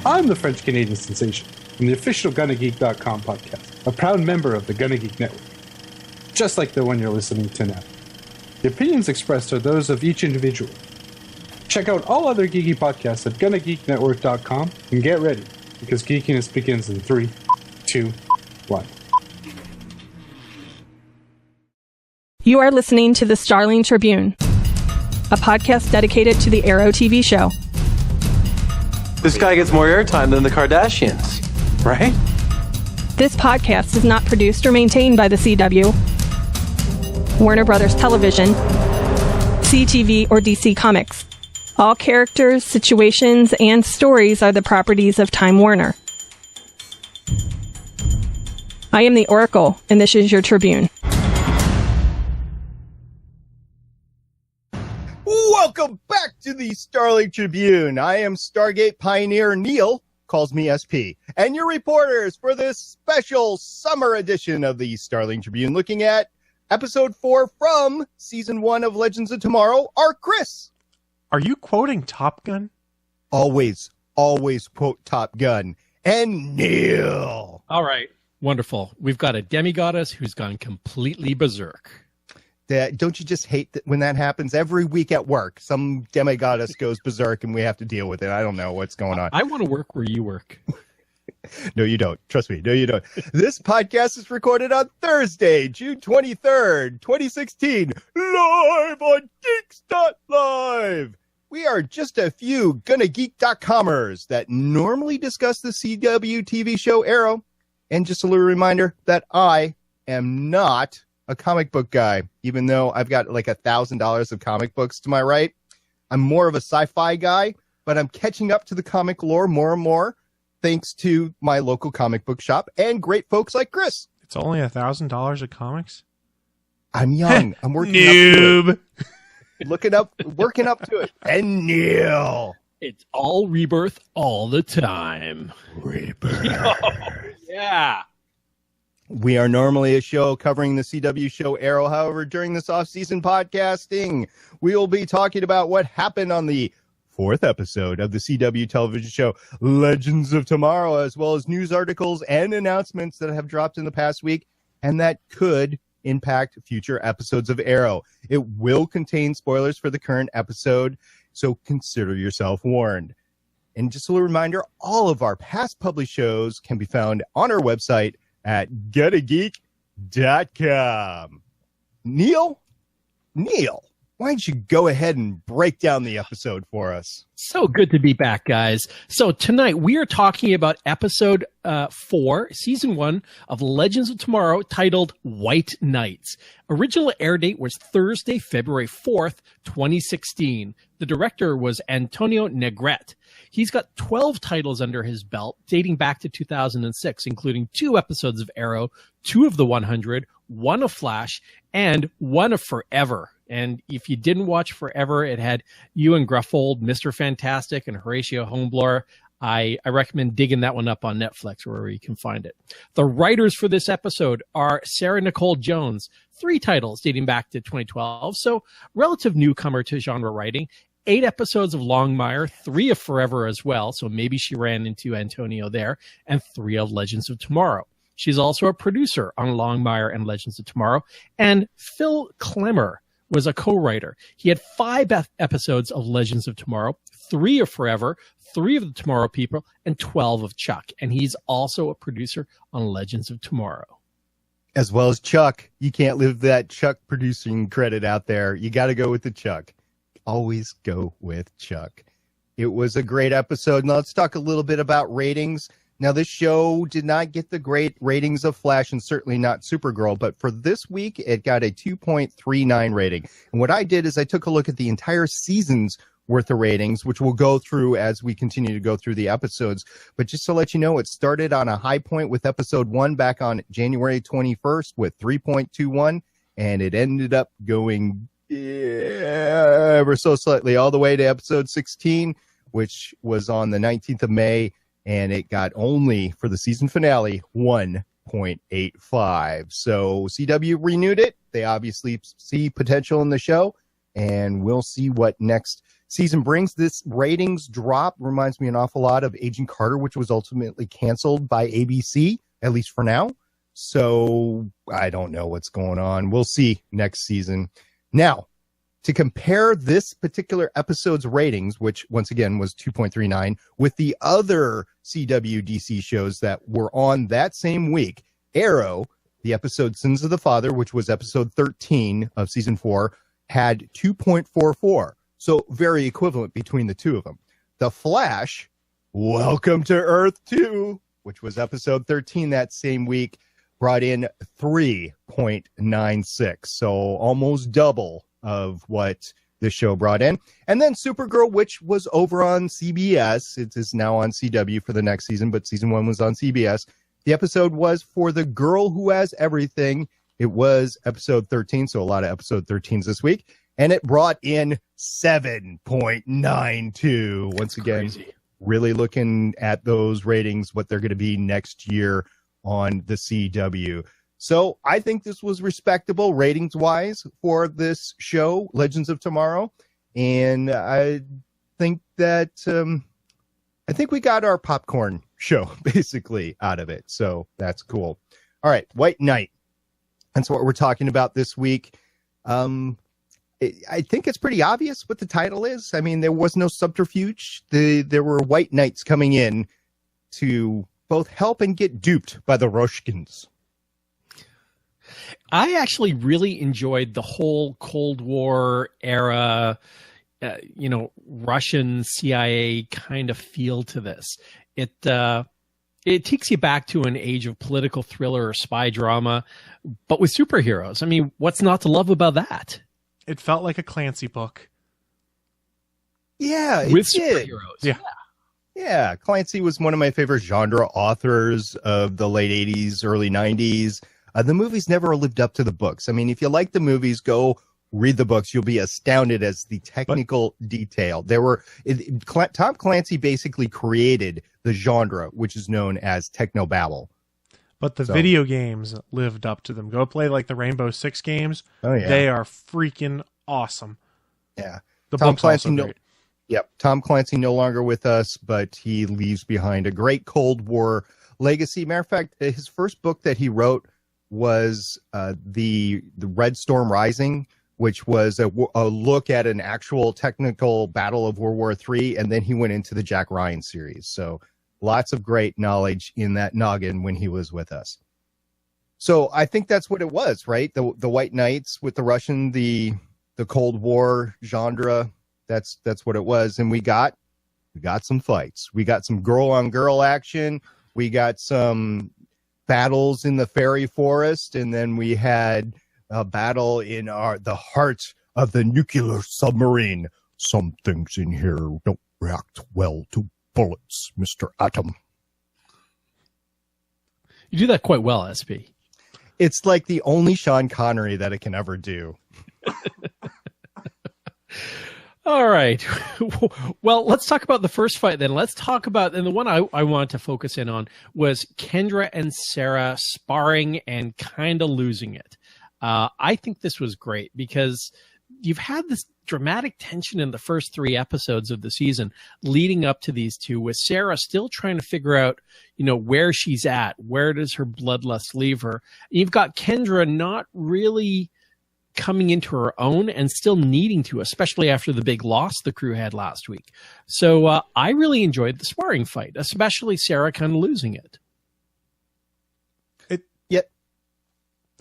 I'm the French-Canadian sensation from the official GonnaGeek.com podcast, a proud member of the Gonna Geek Network, just like the one you're listening to now. The opinions expressed are those of each individual. Check out all other geeky podcasts at GonnaGeekNetwork.com and get ready, because geekiness begins in 3, 2, 1. You are listening to the Starling Tribune, a podcast dedicated to the Arrow TV show. This guy gets more airtime than the Kardashians, right? This podcast is not produced or maintained by the CW, Warner Brothers Television, CTV, or DC Comics. All characters, situations, and stories are the properties of Time Warner. I am the Oracle, and this is your Tribune. Welcome back to the Starling Tribune. I am Stargate Pioneer Neil, calls me SP, and your reporters for this special summer edition of the Starling Tribune, looking at episode 4 from season 1 of Legends of Tomorrow, are Chris. Are you quoting Top Gun? Always quote Top Gun. And Neil. All right. Wonderful. We've got a demigoddess who's gone completely berserk. Don't you just hate that when that happens every week at work? Some demigoddess goes berserk and we have to deal with it. I don't know what's going on. I want to work where you work. No, you don't. Trust me. No, you don't. This podcast is recorded on Thursday, June 23rd, 2016, live on Geeks.live. We are just a few GonnaGeek.comers that normally discuss the CW TV show Arrow. And just a little reminder that I am not a comic book guy, even though I've got like $1,000 of comic books to my right. I'm more of a sci-fi guy, but I'm catching up to the comic lore more and more, thanks to my local comic book shop and great folks like Chris. It's only $1,000 of comics? I'm young. I'm working Noob. up to it. Working up to it. And Neil. It's all rebirth all the time. Rebirth. Yeah. We are normally a show covering the CW show Arrow. However, during this off-season podcasting, we will be talking about what happened on the 4th episode of the CW television show Legends of Tomorrow, as well as news articles and announcements that have dropped in the past week and that could impact future episodes of Arrow. It will contain spoilers for the current episode, so consider yourself warned. And just a little reminder, all of our past published shows can be found on our website at GonnaGeek.com. Neil, why don't you go ahead and break down the episode for us? So good to be back, guys. So tonight we are talking about episode 4, season 1 of Legends of Tomorrow, titled White Knights. Original air date was Thursday, February 4th, 2016. The director was Antonio Negrete. He's got 12 titles under his belt, dating back to 2006, including 2 episodes of Arrow, 2 of The 100, 1 of Flash, and 1 of Forever. And if you didn't watch Forever, it had Ewan Gruffold, Mr. Fantastic, and Horatio Hornblower. I recommend digging that one up on Netflix, wherever you can find it. The writers for this episode are Sarah Nicole Jones, 3 titles dating back to 2012, so relative newcomer to genre writing. 8 episodes of Longmire, 3 of Forever as well, so maybe she ran into Antonio there, and 3 of Legends of Tomorrow. She's also a producer on Longmire and Legends of Tomorrow, and Phil Klemmer was a co-writer. He had 5 episodes of Legends of Tomorrow, 3 of Forever, 3 of the Tomorrow People, and 12 of Chuck. And he's also a producer on Legends of Tomorrow. As well as Chuck. You can't leave that Chuck producing credit out there. You got to go with the Chuck. Always go with Chuck. It was a great episode. Now let's talk a little bit about ratings. Now, this show did not get the great ratings of Flash and certainly not Supergirl, but for this week, it got a 2.39 rating. And what I did is I took a look at the entire season's worth of ratings, which we'll go through as we continue to go through the episodes. But just to let you know, it started on a high point with episode 1 back on January 21st with 3.21, and it ended up going ever so slightly all the way to episode 16, which was on the 19th of May, and it got only, for the season finale, 1.85. So CW renewed it. They obviously see potential in the show, and we'll see what next season brings. This ratings drop reminds me an awful lot of Agent Carter, which was ultimately canceled by ABC, at least for now. So I don't know what's going on. We'll see next season. Now, to compare this particular episode's ratings, which once again was 2.39, with the other CW DC shows that were on that same week, Arrow, the episode Sins of the Father, which was episode 13 of season 4, had 2.44. So very equivalent between the two of them. The Flash, Welcome to Earth 2, which was episode 13 that same week, brought in 3.96. So almost double of what the show brought in. And then Supergirl, which was over on CBS. It is now on CW for the next season, but season 1 was on CBS. The episode was For the Girl Who Has Everything. It was episode 13, so a lot of episode 13s this week. And it brought in 7.92. Once again, really looking at those ratings, what they're going to be next year on the CW. So I think this was respectable ratings-wise for this show, Legends of Tomorrow. And I think that I think we got our popcorn show basically out of it. So that's cool. All right, White Knight. That's what we're talking about this week. I think it's pretty obvious what the title is. I mean, there was no subterfuge. There were White Knights coming in to both help and get duped by the Roshkins. I actually really enjoyed the whole Cold War era, Russian CIA kind of feel to this. It takes you back to an age of political thriller or spy drama, but with superheroes. I mean, what's not to love about that? It felt like a Clancy book. Yeah, with superheroes. Yeah. Yeah, Clancy was one of my favorite genre authors of the late 80s, early 90s. The movies never lived up to the books. I mean, if you like the movies, go read the books. You'll be astounded as the technical detail. Tom Clancy basically created the genre, which is known as technobabble. But the video games lived up to them. Go play like the Rainbow Six games. Oh, yeah. They are freaking awesome. Yeah. The Tom book's Clancy also great. Yep. Tom Clancy no longer with us, but he leaves behind a great Cold War legacy. Matter of fact, his first book that he wrote was the Red Storm Rising, which was a look at an actual technical battle of World War III, and then he went into the Jack Ryan series. So lots of great knowledge in that noggin when he was with us. So I think that's what it was, right? The White Knights with the Russian, the Cold War genre. That's what it was, and we got some fights. We got some girl on girl action. We got some battles in the fairy forest, and then we had a battle in the heart of the nuclear submarine. Some things in here don't react well to bullets, Mr. Atom. You do that quite well, SP. It's like the only Sean Connery that it can ever do. All right. Well, let's talk about the first fight then. Let's talk about, and the one I wanted to focus in on was Kendra and Sarah sparring and kind of losing it. I think this was great because you've had this dramatic tension in the first 3 episodes of the season leading up to these two, with Sarah still trying to figure out, where she's at. Where does her bloodlust leave her? You've got Kendra not really coming into her own and still needing to, especially after the big loss the crew had last week. So I really enjoyed the sparring fight, especially Sarah kind of losing it.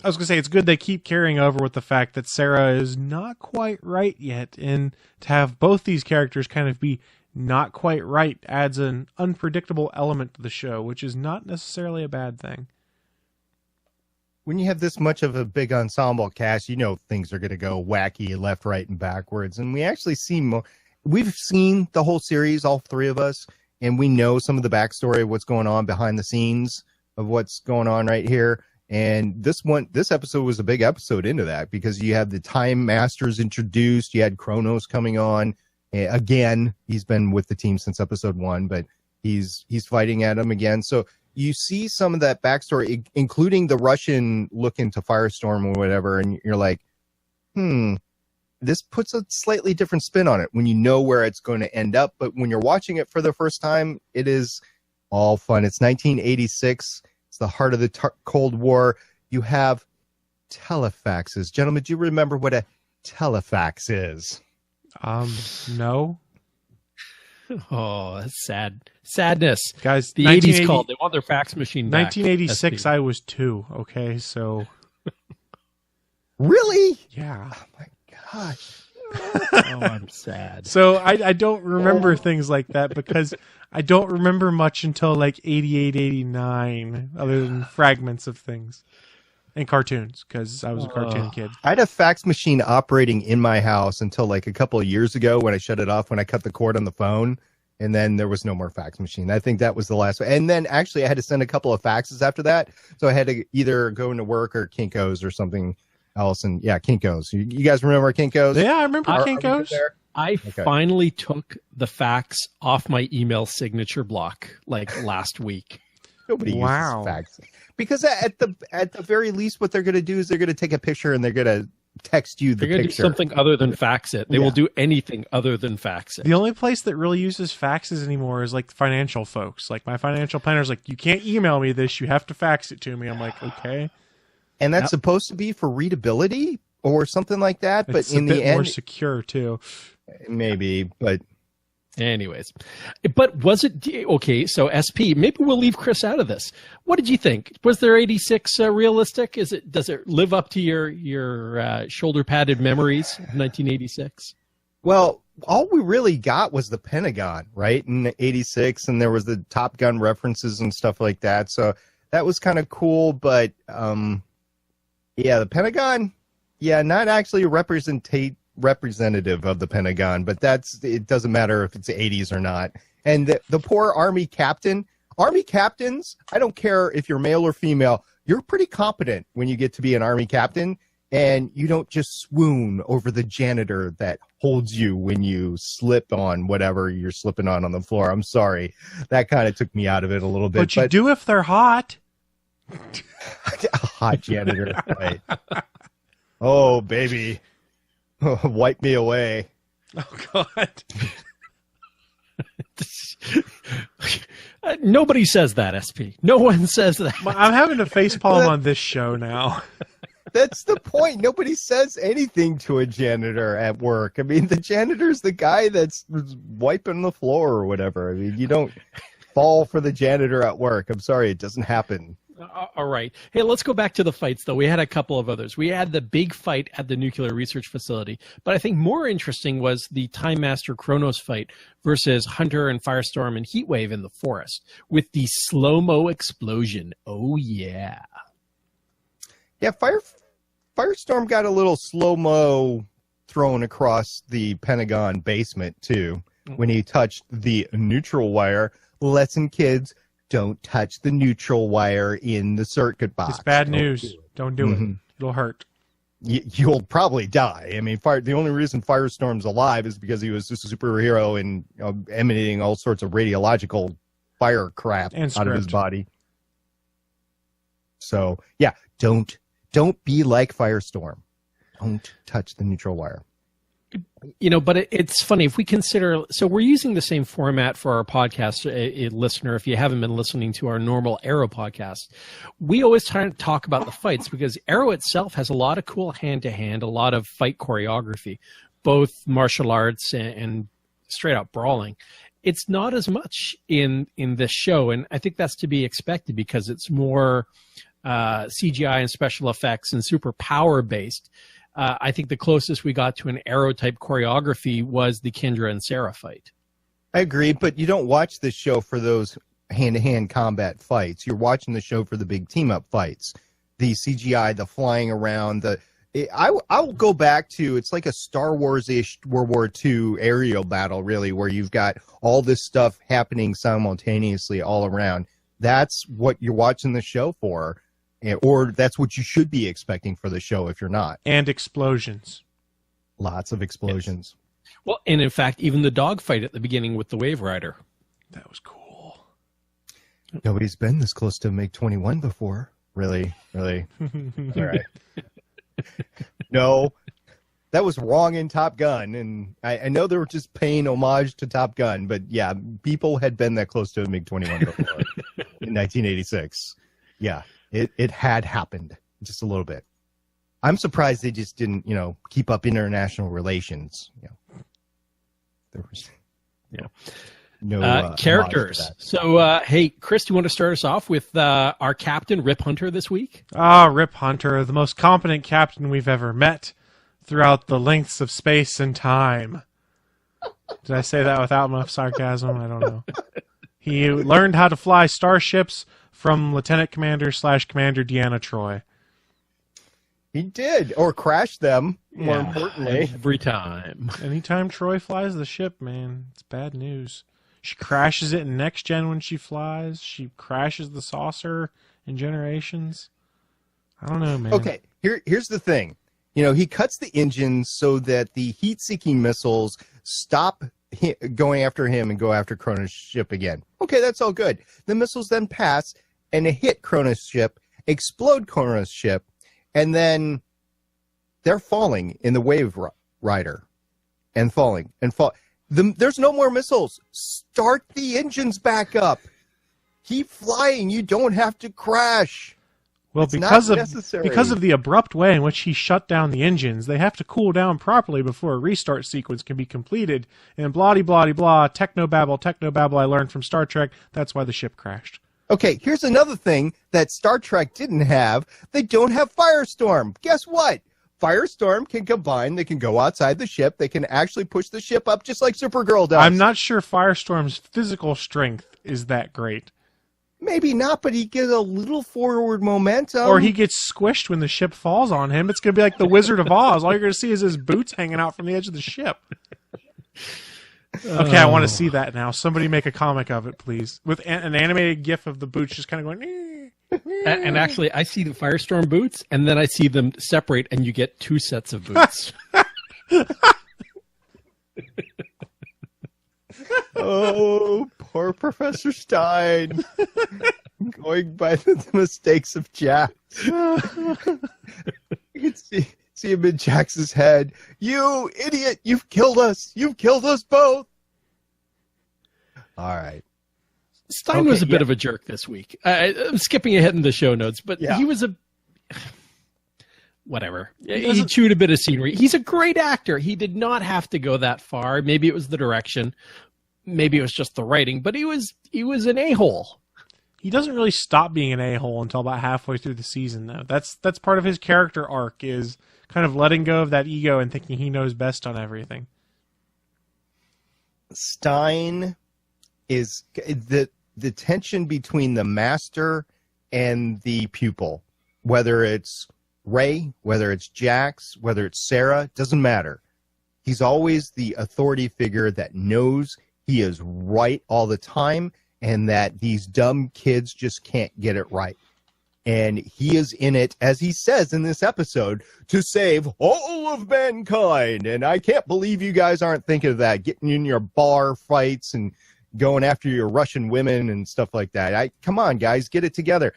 I was going to say, it's good they keep carrying over with the fact that Sarah is not quite right yet, and to have both these characters kind of be not quite right adds an unpredictable element to the show, which is not necessarily a bad thing. When you have this much of a big ensemble cast, things are going to go wacky left, right, and backwards. And we actually see more. We've seen the whole series, all 3 of us, and we know some of the backstory of what's going on behind the scenes of what's going on right here. And this episode was a big episode into that because you had the Time Masters introduced. You had Kronos coming on again. He's been with the team since episode 1, but he's fighting at him again. So you see some of that backstory, including the Russian look into Firestorm or whatever, and you're like, this puts a slightly different spin on it when you know where it's going to end up. But when you're watching it for the first time, it is all fun. It's 1986. It's the heart of the Cold War. You have telefaxes. Gentlemen, do you remember what a telefax is? No. Oh, that's sad. Sadness. Guys, the 80s called. They want their fax machine back. 1986, I was 2. Okay, so. Really? Yeah. Oh, my gosh. Oh, I'm sad. So I don't remember things like that because I don't remember much until like 88, 89, other than fragments of things. And cartoons, because I was a cartoon kid. I had a fax machine operating in my house until like a couple of years ago when I shut it off when I cut the cord on the phone. And then there was no more fax machine. I think that was the last one. And then actually I had to send a couple of faxes after that. So I had to either go into work or Kinko's or something else. And yeah, Kinko's. You guys remember Kinko's? Yeah, I remember Kinko's. I finally took the fax off my email signature block like last week. Nobody uses fax. Because at the very least, what they're going to do is they're going to take a picture and they're going to text you the picture. They're going to do something other than fax it. They will do anything other than fax it. The only place that really uses faxes anymore is like financial folks. Like my financial planner's like, you can't email me this. You have to fax it to me. I'm like, okay. And that's supposed to be for readability or something like that. But it's in a bit the end, more secure too. Maybe, but. Anyways, but was it okay? So SP, maybe we'll leave Chris out of this. What did you think? Was there 86 realistic? Does it live up to your shoulder padded memories of 1986? Well, all we really got was the Pentagon, right? In 86, and there was the Top Gun references and stuff like that. So that was kind of cool, but yeah, the Pentagon, not actually representative of the Pentagon, but it doesn't matter if it's the 80s or not. And the poor Army captains, I don't care if you're male or female, you're pretty competent when you get to be an Army captain, and you don't just swoon over the janitor that holds you when you slip on whatever you're slipping on the floor. I'm sorry. That kind of took me out of it a little bit. But you do if they're hot. A hot janitor, right? Oh, baby. Wipe me away. Oh, God. Nobody says that, SP. No one says that. I'm having a facepalm on this show now. That's the point. Nobody says anything to a janitor at work. I mean, the janitor's the guy that's wiping the floor or whatever. I mean, you don't fall for the janitor at work. I'm sorry, it doesn't happen. All right. Hey, let's go back to the fights, though. We had a couple of others. We had the big fight at the nuclear research facility, but I think more interesting was the Time Master Kronos fight versus Hunter and Firestorm and Heatwave in the forest with the slow-mo explosion. Oh, yeah. Yeah, Firestorm got a little slow-mo thrown across the Pentagon basement, too, when he touched the neutral wire. Lesson, kids. Don't touch the neutral wire in the circuit box. It's bad news. Don't do it. It'll hurt. You'll probably die. I mean, the only reason Firestorm's alive is because he was just a superhero and emanating all sorts of radiological fire crap out of his body. So, yeah, don't be like Firestorm. Don't touch the neutral wire. But it's funny if we consider, so we're using the same format for our podcast, a listener, if you haven't been listening to our normal Arrow podcast, we always try to talk about the fights because Arrow itself has a lot of cool hand-to-hand, a lot of fight choreography, both martial arts and straight out brawling. It's not as much in this show, and I think that's to be expected because it's more CGI and special effects and super power-based. I think the closest we got to an Arrow-type choreography was the Kendra and Sarah fight. I agree, but you don't watch this show for those hand-to-hand combat fights. You're watching the show for the big team-up fights. The CGI, the flying around. I will go back to, it's like a Star Wars-ish World War II aerial battle, really, where you've got all this stuff happening simultaneously all around. That's what you're watching the show for. Or that's what you should be expecting for the show if you're not. And explosions. Lots of explosions. Yes. Well, and in fact, even the dogfight at the beginning with the Wave Rider. That was cool. Nobody's been this close to MiG-21 before. Really? All right. No. that was wrong in Top Gun, and I know they were just paying homage to Top Gun, but yeah, people had been that close to a MiG-21 before in 1986. Yeah, it had happened just a little bit. I'm surprised they just didn't, keep up international relations. There was no characters. So, hey, Chris, do you want to start us off with our captain, Rip Hunter, this week? Rip Hunter, the most competent captain we've ever met throughout the lengths of space and time. Did I say that without enough sarcasm? I don't know. He learned how to fly starships from Lieutenant Commander / Commander Deanna Troi. He did, or crashed them, more importantly. Every time. Anytime Troi flies the ship, man, it's bad news. She crashes it in Next Gen when she flies. She crashes the saucer in Generations. I don't know, man. Okay, here's the thing. He cuts the engines so that the heat-seeking missiles stop going after him and go after Kronos' ship again. Okay, that's all good. The missiles then pass and hit Kronos' ship, explode Kronos' ship, and then they're falling in the Wave Rider and falling and fall. There's no more missiles. Start the engines back up. Keep flying. You don't have to crash. Well, because of the abrupt way in which he shut down the engines, they have to cool down properly before a restart sequence can be completed. And blah-de-blah-de-blah, technobabble I learned from Star Trek. That's why the ship crashed. Okay, here's another thing that Star Trek didn't have. They don't have Firestorm. Guess what? Firestorm can combine. They can go outside the ship. They can actually push the ship up just like Supergirl does. I'm not sure Firestorm's physical strength is that great. Maybe not, but he gets a little forward momentum. Or he gets squished when the ship falls on him. It's going to be like the Wizard of Oz. All you're going to see is his boots hanging out from the edge of the ship. Okay, I want to see that now. Somebody make a comic of it, please. With an animated gif of the boots just kind of going... And actually, I see the Firestorm boots, and then I see them separate, and you get two sets of boots. Oh, poor Professor Stein. Going by the mistakes of Jax. You can see him in Jax's head. You idiot! You've killed us! You've killed us both! All right. Stein was a bit of a jerk this week. I'm skipping ahead in the show notes, but he was a... Whatever. He chewed a bit of scenery. He's a great actor. He did not have to go that far. Maybe it was the direction. Maybe it was just the writing, but he was an a-hole. He doesn't really stop being an a-hole until about halfway through the season, though. That's part of his character arc, is kind of letting go of that ego and thinking he knows best on everything. Stein is the tension between the master and the pupil, whether it's Ray, whether it's Jax, whether it's Sarah, doesn't matter. He's always the authority figure that knows he is right all the time and that these dumb kids just can't get it right. And he is in it, as he says in this episode, to save all of mankind. And I can't believe you guys aren't thinking of that, getting in your bar fights and going after your Russian women and stuff like that. Come on, guys, get it together.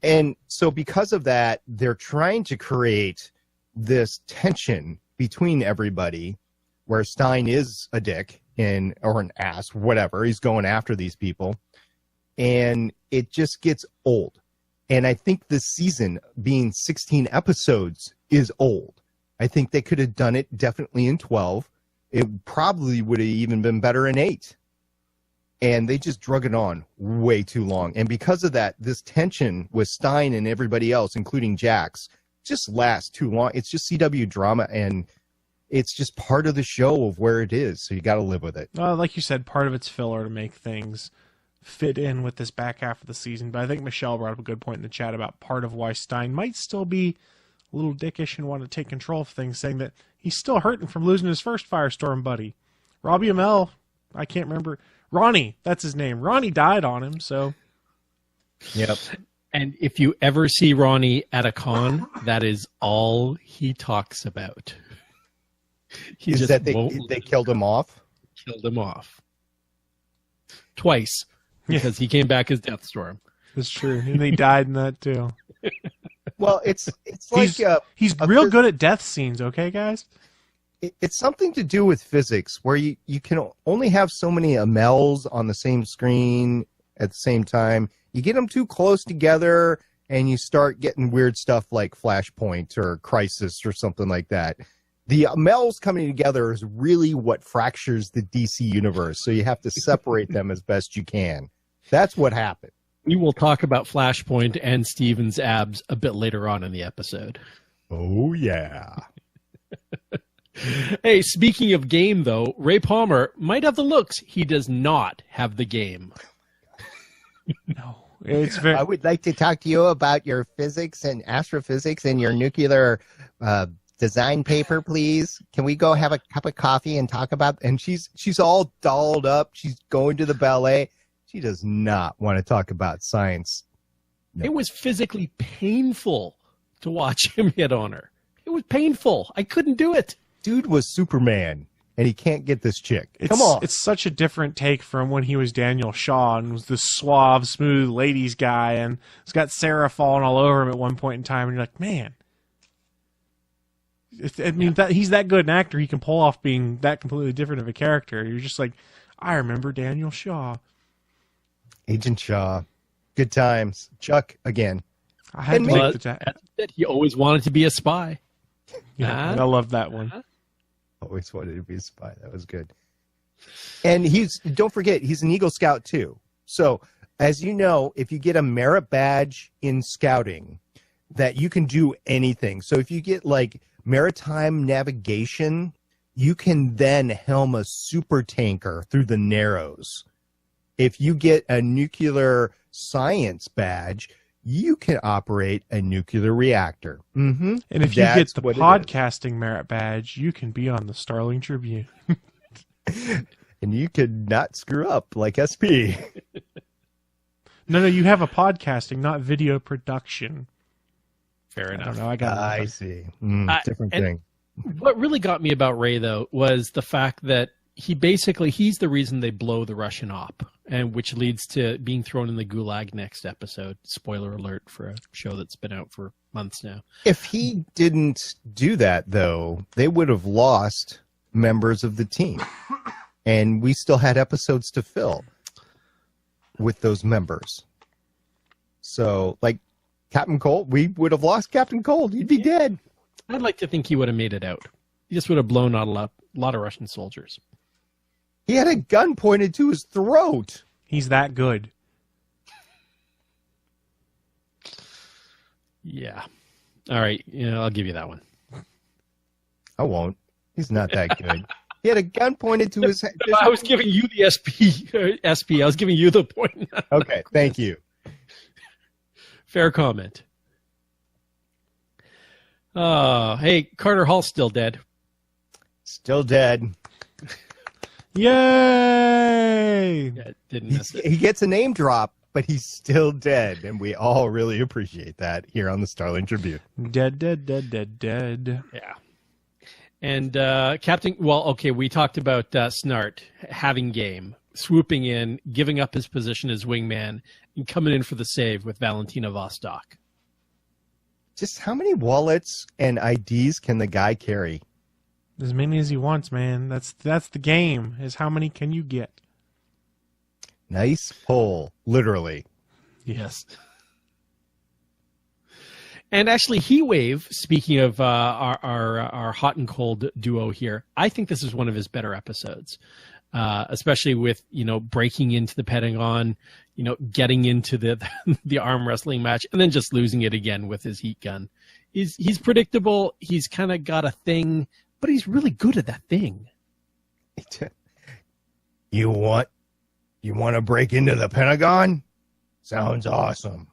And so because of that, they're trying to create this tension between everybody where Stein is a dick or an ass, whatever. He's going after these people. And it just gets old. And I think this season, being 16 episodes, is old. I think they could have done it definitely in 12. It probably would have even been better in 8. And they just drug it on way too long. And because of that, this tension with Stein and everybody else, including Jax, just lasts too long. It's just CW drama, and it's just part of the show of where it is. So you got to live with it. Like you said, part of it's filler to make things fit in with this back half of the season. But I think Michelle brought up a good point in the chat about part of why Stein might still be a little dickish and want to take control of things, saying that he's still hurting from losing his first Firestorm buddy. Robbie Amell, I can't remember. Ronnie, that's his name. Ronnie died on him, so. Yep. And if you ever see Ronnie at a con, that is all he talks about. He is that they killed him off? Killed him off. Twice. Because he came back as Deathstorm. That's true. And they died in that, too. Well, it's like... He's real good at death scenes, okay, guys? It's something to do with physics where you can only have so many amels on the same screen at the same time. You get them too close together and you start getting weird stuff like Flashpoint or Crisis or something like that. The amels coming together is really what fractures the DC universe, so you have to separate them as best you can. That's what happened. We will talk about Flashpoint and Steven's abs a bit later on in the episode. Oh, yeah. Hey, speaking of game, though, Ray Palmer might have the looks. He does not have the game. No. It's very... I would like to talk to you about your physics and astrophysics and your nuclear design paper, please. Can we go have a cup of coffee and talk about? And she's all dolled up. She's going to the ballet. She does not want to talk about science. No. It was physically painful to watch him hit on her. It was painful. I couldn't do it. Dude was Superman, and he can't get this chick. Come on. It's such a different take from when he was Daniel Shaw and was this suave, smooth ladies guy, and it's got Sarah falling all over him at one point in time, and you're like, man. He's that good an actor, he can pull off being that completely different of a character. You're just like, I remember Daniel Shaw. Agent Shaw. Good times. Chuck again. I had to take the time. He always wanted to be a spy. Yeah, I love that one. Always wanted to be a spy. That was good. And don't forget, he's an Eagle Scout too. So, as you know, if you get a merit badge in scouting, that you can do anything. So if you get like maritime navigation, you can then helm a super tanker through the Narrows. If you get a nuclear science badge, you can operate a nuclear reactor. Mm-hmm. And if you get the podcasting merit badge, you can be on the Starling Tribune. And you could not screw up like SP. No, you have a podcasting, not video production. Fair enough. I don't know. I see. Different thing. What really got me about Ray, though, was the fact that he's the reason they blow the Russian op, and which leads to being thrown in the gulag next episode. Spoiler alert for a show that's been out for months now. If he didn't do that, though, they would have lost members of the team. And we still had episodes to fill with those members. So, like Captain Cold, we would have lost Captain Cold. He'd be dead. I'd like to think he would have made it out. He just would have blown out a lot of Russian soldiers. He had a gun pointed to his throat. He's that good. Yeah. All right. Yeah, I'll give you that one. I won't. He's not that good. He had a gun pointed to his head. I was giving you the SP. I was giving you the point. Okay, thank you. Fair comment. Hey, Carter Hall's still dead. Still dead. Yay! Yeah, didn't miss it. He gets a name drop, but he's still dead, and we all really appreciate that here on the Starling Tribune. Dead. Yeah. And we talked about Snart having game, swooping in, giving up his position as wingman, and coming in for the save with Valentina Vostok. Just how many wallets and IDs can the guy carry? As many as he wants, man. That's the game, is how many can you get? Nice pull, literally. Yes. And actually, Heatwave, speaking of our hot and cold duo here, I think this is one of his better episodes, especially with, breaking into the Pentagon, getting into the arm wrestling match, and then just losing it again with his heat gun. He's predictable. He's kind of got a thing, but he's really good at that thing. You want to break into the Pentagon? Sounds awesome.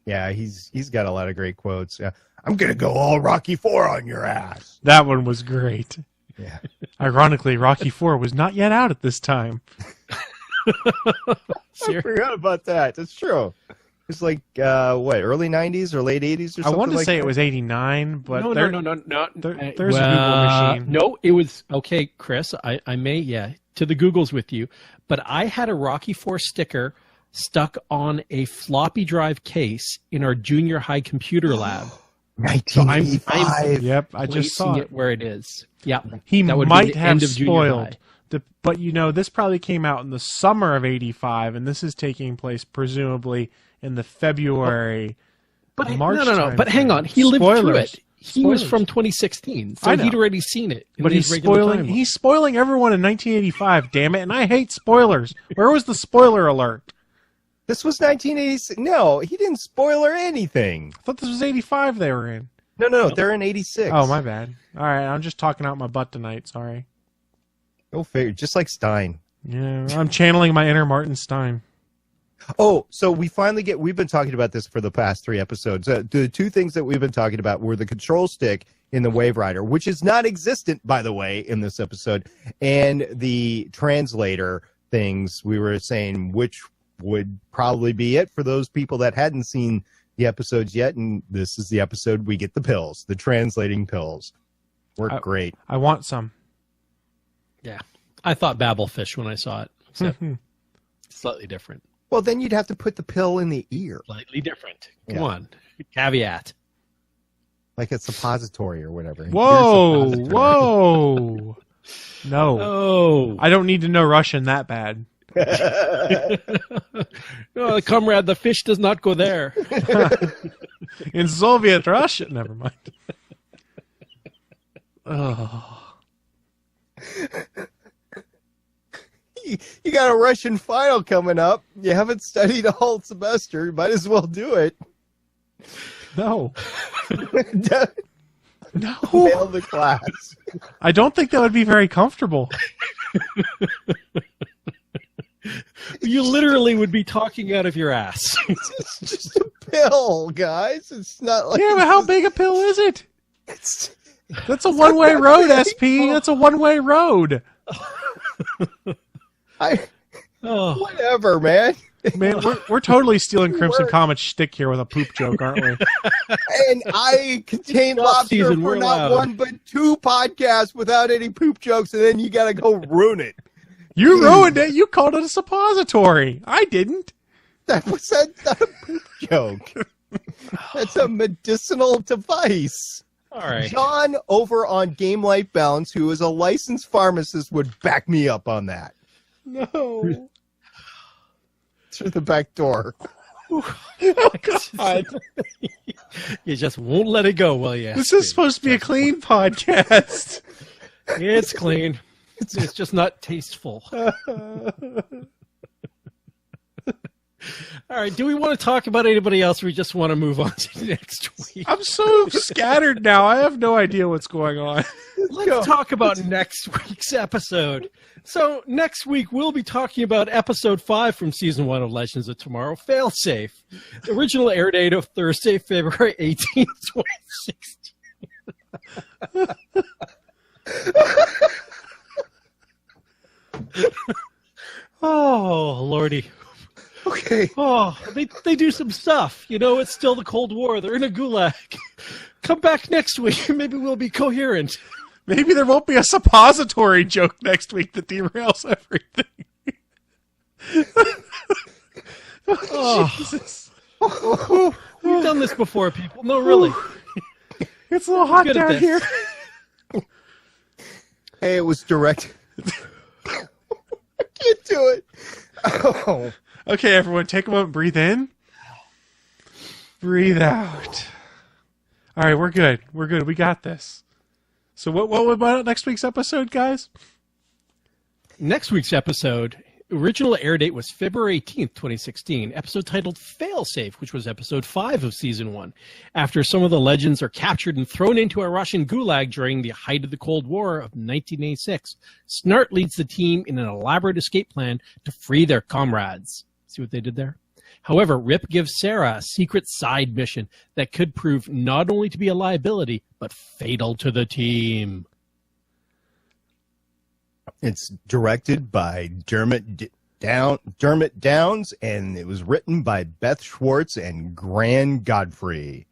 Yeah, he's got a lot of great quotes. Yeah, I'm going to go all Rocky IV on your ass. That one was great. Yeah. Ironically, Rocky IV was not yet out at this time. I forgot about that. That's true. It's like, early 90s or late 80s or something? I wanted to like say that? It was 89, but No. there's a Google machine. No, it was, okay, Chris, I may, to the Googles with you, but I had a Rocky IV sticker stuck on a floppy drive case in our junior high computer lab 1985. Yep, I just saw placing it. it where it is. Yeah, He that would be might the have end of junior high. spoiled. But this probably came out in the summer of '85, and this is taking place presumably in the February, But March. no. time But hang frame. on, he lived through Spoilers. it. He was Spoilers. from 2016, so I know. he'd already seen it. But he's spoiling. He's spoiling everyone in 1985. Damn it! And I hate spoilers. Where was the spoiler alert? This was 1986. No, he didn't spoiler anything. I thought this was '85. They were in. No, they're in 86. Oh, my bad. All right, I'm just talking out my butt tonight. Sorry. Go figure. Just like Stein. Yeah, I'm channeling my inner Martin Stein. Oh, so we've been talking about this for the past 3 episodes. The 2 things that we've been talking about were the control stick in the Wave Rider, which is not existent, by the way, in this episode, and the translator things. We were saying which would probably be it for those people that hadn't seen the episodes yet, and this is the episode we get the pills, the translating pills. Work great. I want some. Yeah, I thought Babelfish when I saw it. Except slightly different. Well, then you'd have to put the pill in the ear, Slightly different. Come Yeah. on. Caveat. like a suppository or whatever. Whoa, Ear suppository. whoa. No, Oh. I don't need to know Russian that bad. Oh, comrade, the fish does not go there. In Soviet Russia, never mind. Oh. You got a Russian final coming up. You haven't studied a whole semester. You might as well do it. No, no. Fail the class. I don't think that would be very comfortable. You literally would be talking out of your ass. It's just a pill, guys. It's not like Yeah, but how big a pill is it? it's That's a one-way road, SP. That's a one-way road. Oh, whatever, man. Man, we're totally stealing Crimson Comet's shtick here with a poop joke, aren't we? And I contain Off lobster season, for we're not allowed. 1 but 2 podcasts without any poop jokes, and then you got to go ruin it. You ruined it. You called it a suppository. I didn't. That's not a poop joke. That's a medicinal device. all right. John over on Game Life Balance, who is a licensed pharmacist, would back me up on that. No. Through the back door. Oh, God. You just won't let it go, will you? This is supposed to be a clean podcast. It's clean. It's just not tasteful. All right. Do we want to talk about anybody else, or we just want to move on to next week? I'm so scattered now. I have no idea what's going on. Let's talk about next week's episode. So next week we'll be talking about episode 5 from season 1 of Legends of Tomorrow, Failsafe. The original air date of Thursday, February 18th, 2016. Oh, Lordy. Okay. Oh, they do some stuff. You know, it's still the Cold War. They're in a gulag. Come back next week. Maybe we'll be coherent. Maybe there won't be a suppository joke next week that derails everything. Oh, Jesus. we've done this before, people. No, really. It's a little hot Good at down here. this. Hey, it was direct. I can't do it. Oh. Okay, everyone, take a moment, breathe in. Breathe out. All right, we're good. We're good. We got this. So what about next week's episode, guys? Next week's episode, original air date was February 18th, 2016. Episode titled Failsafe, which was episode 5 of season 1. After some of the legends are captured and thrown into a Russian gulag during the height of the Cold War of 1986, Snart leads the team in an elaborate escape plan to free their comrades. See what they did there? However, Rip gives Sarah a secret side mission that could prove not only to be a liability, but fatal to the team. It's directed by Dermot Downs, and it was written by Beth Schwartz and Gran Godfrey.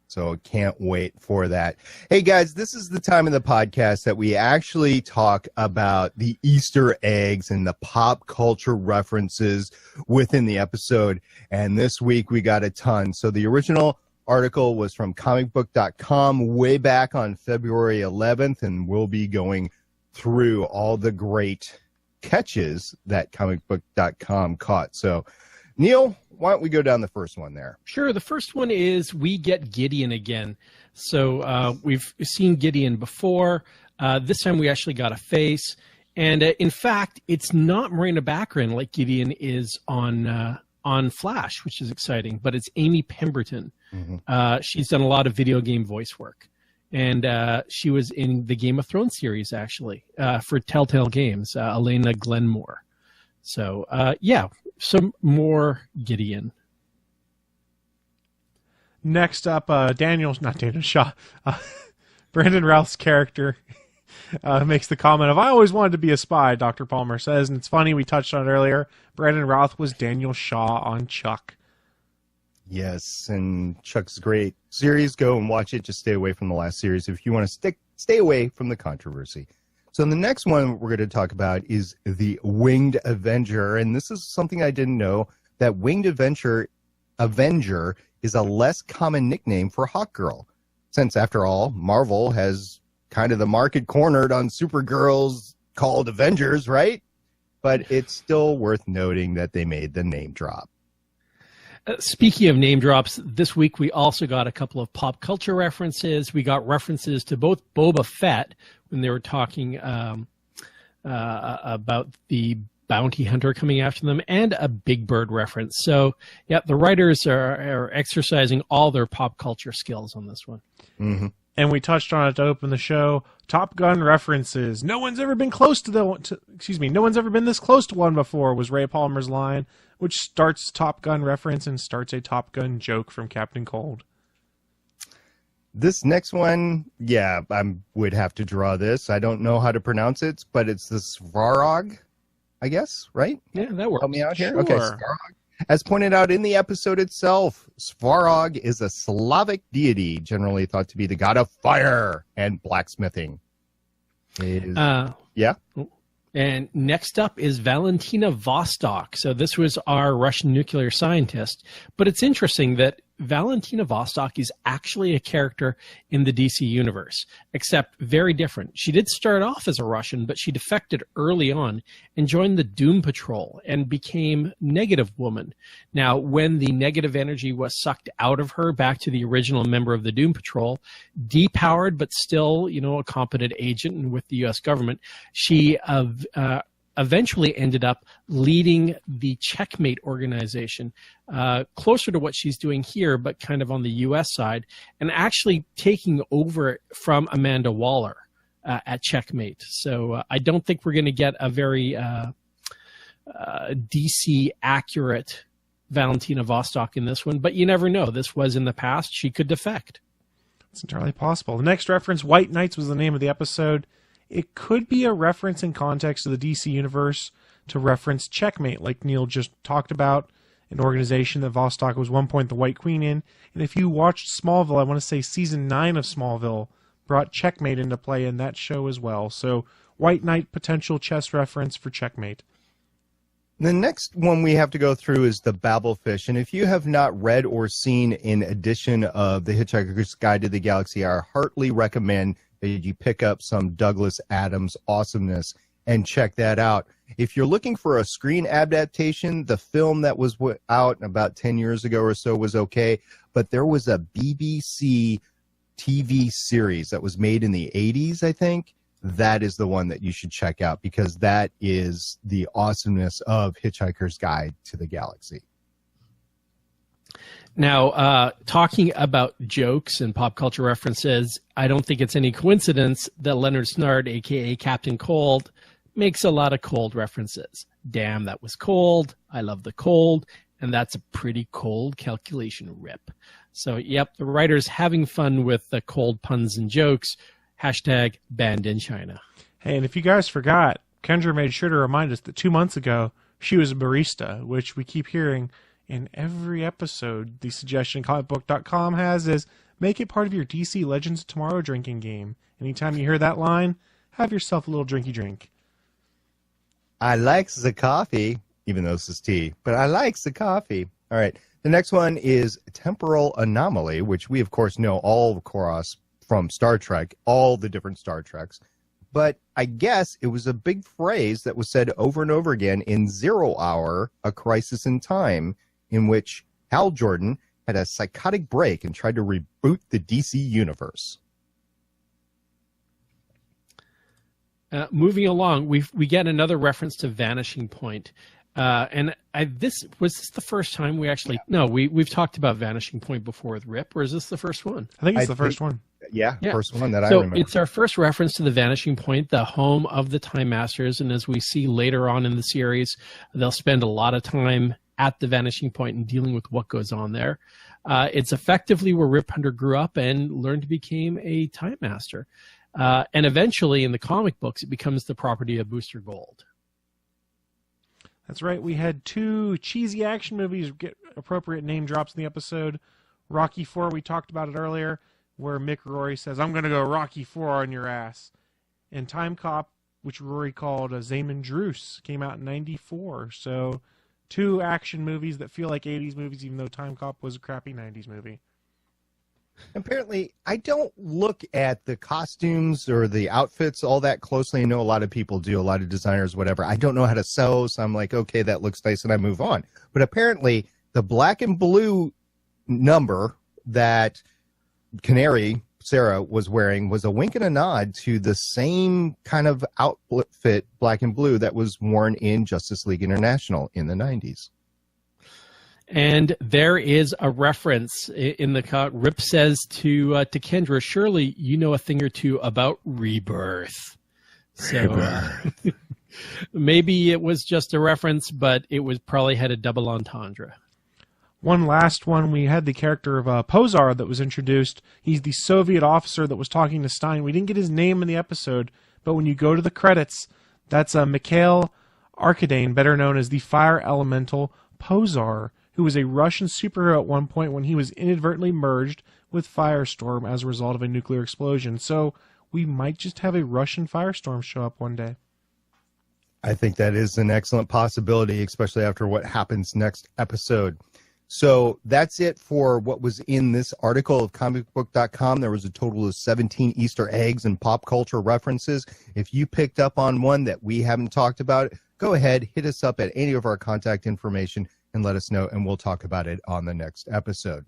So can't wait for that. Hey, guys, this is the time of the podcast that we actually talk about the Easter eggs and the pop culture references within the episode. And this week we got a ton. So the original article was from comicbook.com way back on February 11th, and we'll be going through all the great catches that comicbook.com caught. So, Neil, why don't we go down the first one there? Sure. The first one is we get Gideon again. So we've seen Gideon before. This time we actually got a face. And in fact, it's not Marina Baccarin like Gideon is on Flash, which is exciting, but it's Amy Pemberton. Mm-hmm. She's done a lot of video game voice work. And she was in the Game of Thrones series, actually, for Telltale Games, Elena Glenmore. So, yeah, some more Gideon. Next up, Brandon Routh's character makes the comment of, I always wanted to be a spy, Dr. Palmer says. And it's funny, we touched on it earlier. Brandon Routh was Daniel Shaw on Chuck. Yes, and Chuck's great series. Go and watch it. Just stay away from the last series if you want to stay away from the controversy. So the next one we're going to talk about is the Winged Avenger. And this is something I didn't know, that Winged Avenger is a less common nickname for Hawkgirl. Since, after all, Marvel has kind of the market cornered on Supergirls called Avengers, right? But it's still worth noting that they made the name drop. Speaking of name drops, this week we also got a couple of pop culture references. We got references to both Boba Fett when they were talking about the bounty hunter coming after them, and a Big Bird reference. So, yeah, the writers are exercising all their pop culture skills on this one. Mm-hmm. And we touched on it to open the show. Top Gun references. No one's ever been close to no one's ever been this close to one before, was Ray Palmer's line, which starts Top Gun reference and starts a Top Gun joke from Captain Cold. This next one, yeah, I would have to draw this. I don't know how to pronounce it, but it's the Svarog, I guess, right? Yeah, that works. Help me out here. Sure. Okay, Svarog. As pointed out in the episode itself, Svarog is a Slavic deity, generally thought to be the god of fire and blacksmithing. Yeah? And next up is Valentina Vostok. So this was our Russian nuclear scientist. But it's interesting that Valentina Vostok is actually a character in the DC universe, except very different. She did start off as a Russian, but she defected early on and joined the Doom Patrol and became Negative Woman. Now, when the negative energy was sucked out of her back to the original member of the Doom Patrol, depowered but still, a competent agent with the U.S. government, she eventually ended up leading the Checkmate organization, closer to what she's doing here, but kind of on the U.S. side, and actually taking over from Amanda Waller at Checkmate. So I don't think we're going to get a very DC-accurate Valentina Vostok in this one, but you never know. This was in the past. She could defect. It's entirely possible. The next reference, White Knights, was the name of the episode. It could be a reference in context of the DC universe to reference Checkmate, like Neil just talked about, an organization that Vostok was one point the White Queen in. And if you watched Smallville, I want to say season 9 of Smallville brought Checkmate into play in that show as well. So White Knight, potential chess reference for Checkmate. The next one we have to go through is the Babelfish. And if you have not read or seen an edition of The Hitchhiker's Guide to the Galaxy, I heartily recommend that you pick up some Douglas Adams awesomeness and check that out. If you're looking for a screen adaptation, the film that was out about 10 years ago or so was okay, but there was a BBC TV series that was made in the 80s, I think. That is the one that you should check out, because that is the awesomeness of Hitchhiker's Guide to the Galaxy. Now, talking about jokes and pop culture references, I don't think it's any coincidence that Leonard Snart, a.k.a. Captain Cold, makes a lot of cold references. Damn, that was cold. I love the cold. And that's a pretty cold calculation rip. So, yep, the writer's having fun with the cold puns and jokes. Hashtag banned in China. Hey, and if you guys forgot, Kendra made sure to remind us that 2 months ago, she was a barista, which we keep hearing in every episode. The suggestion comicbook.com has is make it part of your DC Legends of Tomorrow drinking game. Anytime you hear that line, have yourself a little drinky drink. I likes the coffee, even though this is tea, but I likes the coffee. All right. The next one is temporal anomaly, which we, of course, know all across from Star Trek, all the different Star Treks. But I guess it was a big phrase that was said over and over again in 0 Hour, A Crisis in Time, in which Hal Jordan had a psychotic break and tried to reboot the DC universe. Moving along, we get another reference to Vanishing Point. This the first time we actually we've talked about Vanishing Point before with Rip, or is this the first one? I think it's the first one. Yeah, first one that I so remember. It's our first reference to the Vanishing Point, the home of the Time Masters, and as we see later on in the series, they'll spend a lot of time at the Vanishing Point and dealing with what goes on there. It's effectively where Rip Hunter grew up and learned to become a Time Master. And eventually, in the comic books, it becomes the property of Booster Gold. That's right. We had 2 cheesy action movies get appropriate name drops in the episode. Rocky IV, we talked about it earlier, where Mick Rory says, "I'm going to go Rocky IV on your ass." And Time Cop, which Rory called Zaman Druce, came out in 94. So 2 action movies that feel like 80s movies, even though Time Cop was a crappy 90s movie. Apparently, I don't look at the costumes or the outfits all that closely. I know a lot of people do, a lot of designers, whatever. I don't know how to sew, so I'm like, okay, that looks nice, and I move on. But apparently, the black and blue number that Canary, Sarah, was wearing was a wink and a nod to the same kind of outfit, black and blue, that was worn in Justice League International in the 90s. And there is a reference in the Rip says to Kendra, "Surely you know a thing or two about rebirth." So maybe it was just a reference, but it was probably had a double entendre. One last one, we had the character of Pozar that was introduced. He's the Soviet officer that was talking to Stein. We didn't get his name in the episode, but when you go to the credits, that's Mikhail Arkadane, better known as the Fire Elemental Pozar, who was a Russian superhero at one point when he was inadvertently merged with Firestorm as a result of a nuclear explosion. So we might just have a Russian Firestorm show up one day. I think that is an excellent possibility, especially after what happens next episode. So that's it for what was in this article of comicbook.com. There was a total of 17 Easter eggs and pop culture references. If you picked up on one that we haven't talked about, go ahead, hit us up at any of our contact information and let us know, and we'll talk about it on the next episode.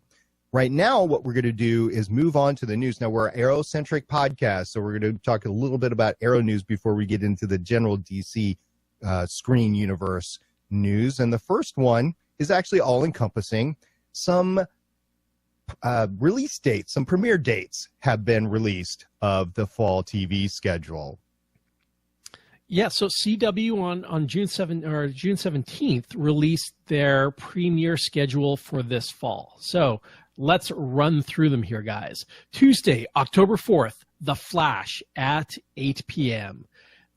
Right now, what we're going to do is move on to the news. Now, we're an Arrow-centric podcast, so we're going to talk a little bit about Arrow news before we get into the general DC screen universe news. And the first one is actually all-encompassing. Some release dates, some premiere dates have been released of the fall TV schedule. Yeah, so CW on June 17th released their premiere schedule for this fall. So let's run through them here, guys. Tuesday, October 4th, The Flash at 8 p.m.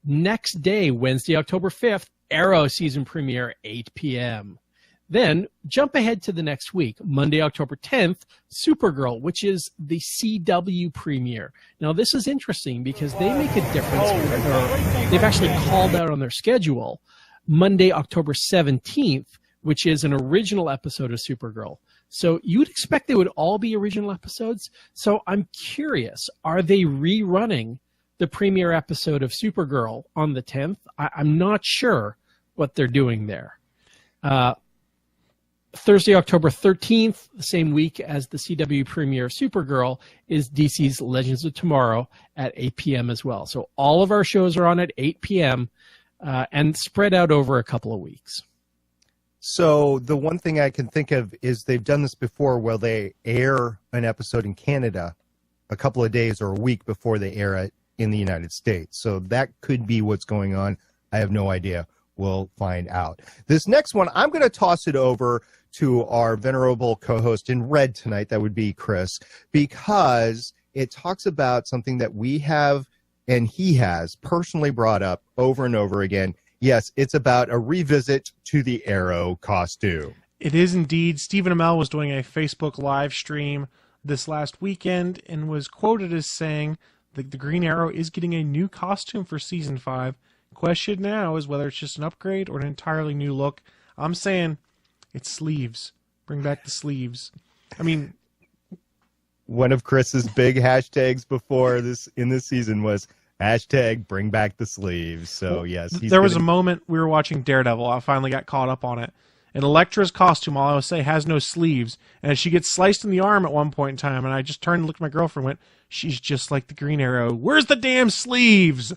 Next day, Wednesday, October 5th, Arrow season premiere, 8 p.m. Then jump ahead to the next week, Monday, October 10th, Supergirl, which is the CW premiere. Now, this is interesting because they make a difference here. They've actually called out on their schedule Monday, October 17th, which is an original episode of Supergirl. So you would expect they would all be original episodes. So I'm curious, are they rerunning the premiere episode of Supergirl on the 10th? I'm not sure what they're doing there. Thursday, October 13th, the same week as the CW premiere Supergirl, is DC's Legends of Tomorrow at 8 p.m. as well. So all of our shows are on at 8 p.m. And spread out over a couple of weeks. So the one thing I can think of is they've done this before where they air an episode in Canada a couple of days or a week before they air it in the United States. So that could be what's going on. I have no idea. We'll find out. This next one, I'm going to toss it over to our venerable co-host in red tonight. That would be Chris, because it talks about something that we have and he has personally brought up over and over again. Yes, it's about a revisit to the Arrow costume. It is indeed. Stephen Amell was doing a Facebook live stream this last weekend and was quoted as saying that the Green Arrow is getting a new costume for season 5. Question now is whether it's just an upgrade or an entirely new look. I'm saying it's sleeves. Bring back the sleeves. I mean, one of Chris's big hashtags before this in this season was hashtag bring back the sleeves. So yes, there was a moment we were watching Daredevil. I finally got caught up on it. And Elektra's costume, I'll say, has no sleeves. And she gets sliced in the arm at one point in time. And I just turned and looked at my girlfriend and went, she's just like the Green Arrow. Where's the damn sleeves?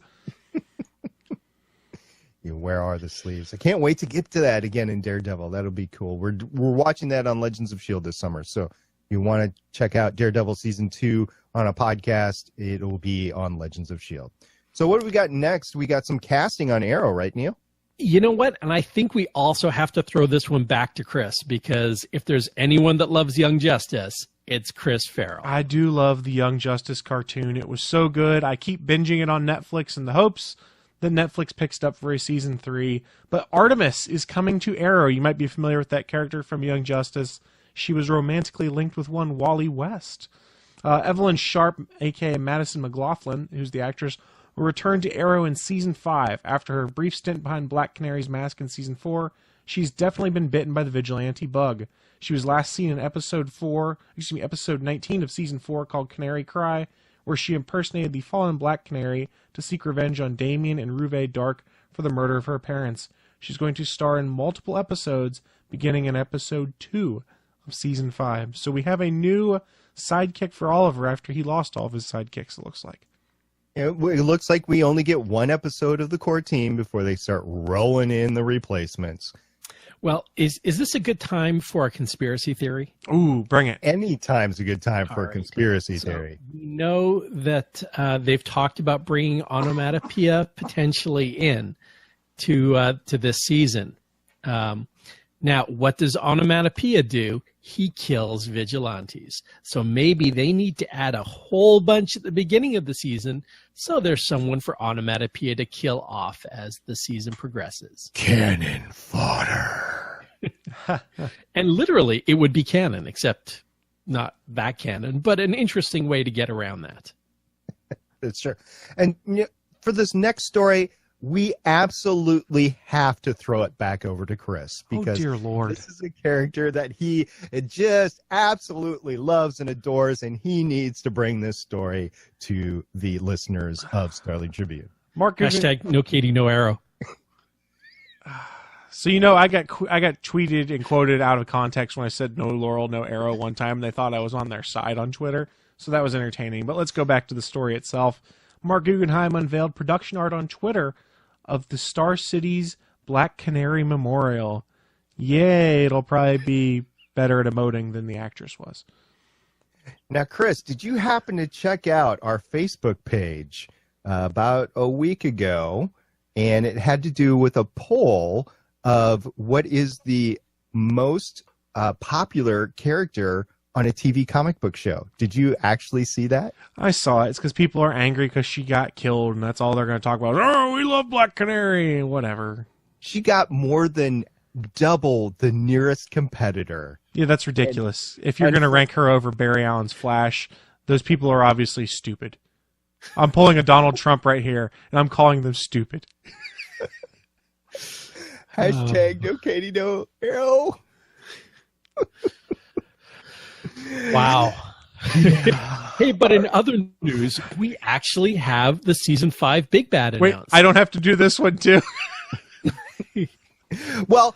Where are the sleeves? I can't wait to get to that again in Daredevil. That'll be cool. We're watching that on Legends of S.H.I.E.L.D. this summer. So if you want to check out Daredevil Season 2 on a podcast, it'll be on Legends of S.H.I.E.L.D. So what do we got next? We got some casting on Arrow, right, Neil? You know what? And I think we also have to throw this one back to Chris, because if there's anyone that loves Young Justice, it's Chris Farrell. I do love the Young Justice cartoon. It was so good. I keep binging it on Netflix in the hopes that Netflix picks it up for a season 3. But Artemis is coming to Arrow. You might be familiar with that character from Young Justice. She was romantically linked with one Wally West. Evelyn Sharp, a.k.a. Madison McLaughlin, who's the actress, will return to Arrow in season 5. After her brief stint behind Black Canary's mask in season 4, she's definitely been bitten by the vigilante bug. She was last seen in episode 19 of season 4 called Canary Cry, where she impersonated the fallen Black Canary to seek revenge on Damien and Ruve Dark for the murder of her parents. She's going to star in multiple episodes, beginning in episode 2 of season 5. So we have a new sidekick for Oliver after he lost all of his sidekicks, it looks like. It looks like we only get one episode of the core team before they start rolling in the replacements. Well, is this a good time for a conspiracy theory? Ooh, bring it. Any time's a good time for a conspiracy So theory. we know that they've talked about bringing onomatopoeia potentially in to this season. Now, what does onomatopoeia do? He kills vigilantes. So maybe they need to add a whole bunch at the beginning of the season so there's someone for onomatopoeia to kill off as the season progresses. Cannon fodder. And literally, it would be canon, except not that canon, but an interesting way to get around that. That's true. And for this next story, we absolutely have to throw it back over to Chris, because dear Lord, this is a character that he just absolutely loves and adores, and he needs to bring this story to the listeners of Starling Tribune. Mark, Hashtag no Katie, no Arrow. So, I got tweeted and quoted out of context when I said no Laurel, no Arrow one time, and they thought I was on their side on Twitter. So that was entertaining. But let's go back to the story itself. Mark Guggenheim unveiled production art on Twitter of the Star City's Black Canary Memorial. Yay, it'll probably be better at emoting than the actress was. Now, Chris, did you happen to check out our Facebook page about a week ago? And it had to do with a poll of what is the most popular character on a TV comic book show. Did you actually see that? I saw it. It's because people are angry because she got killed, and that's all they're going to talk about. Oh, we love Black Canary, whatever. She got more than double the nearest competitor. Yeah, that's ridiculous. If you're going to rank her over Barry Allen's Flash, those people are obviously stupid. I'm pulling a Donald Trump right here, and I'm calling them stupid. Hashtag no Katie, no Arrow. Wow. Hey, but in other news, we actually have the season 5 Big Bad announced. Wait, I don't have to do this one too. Well,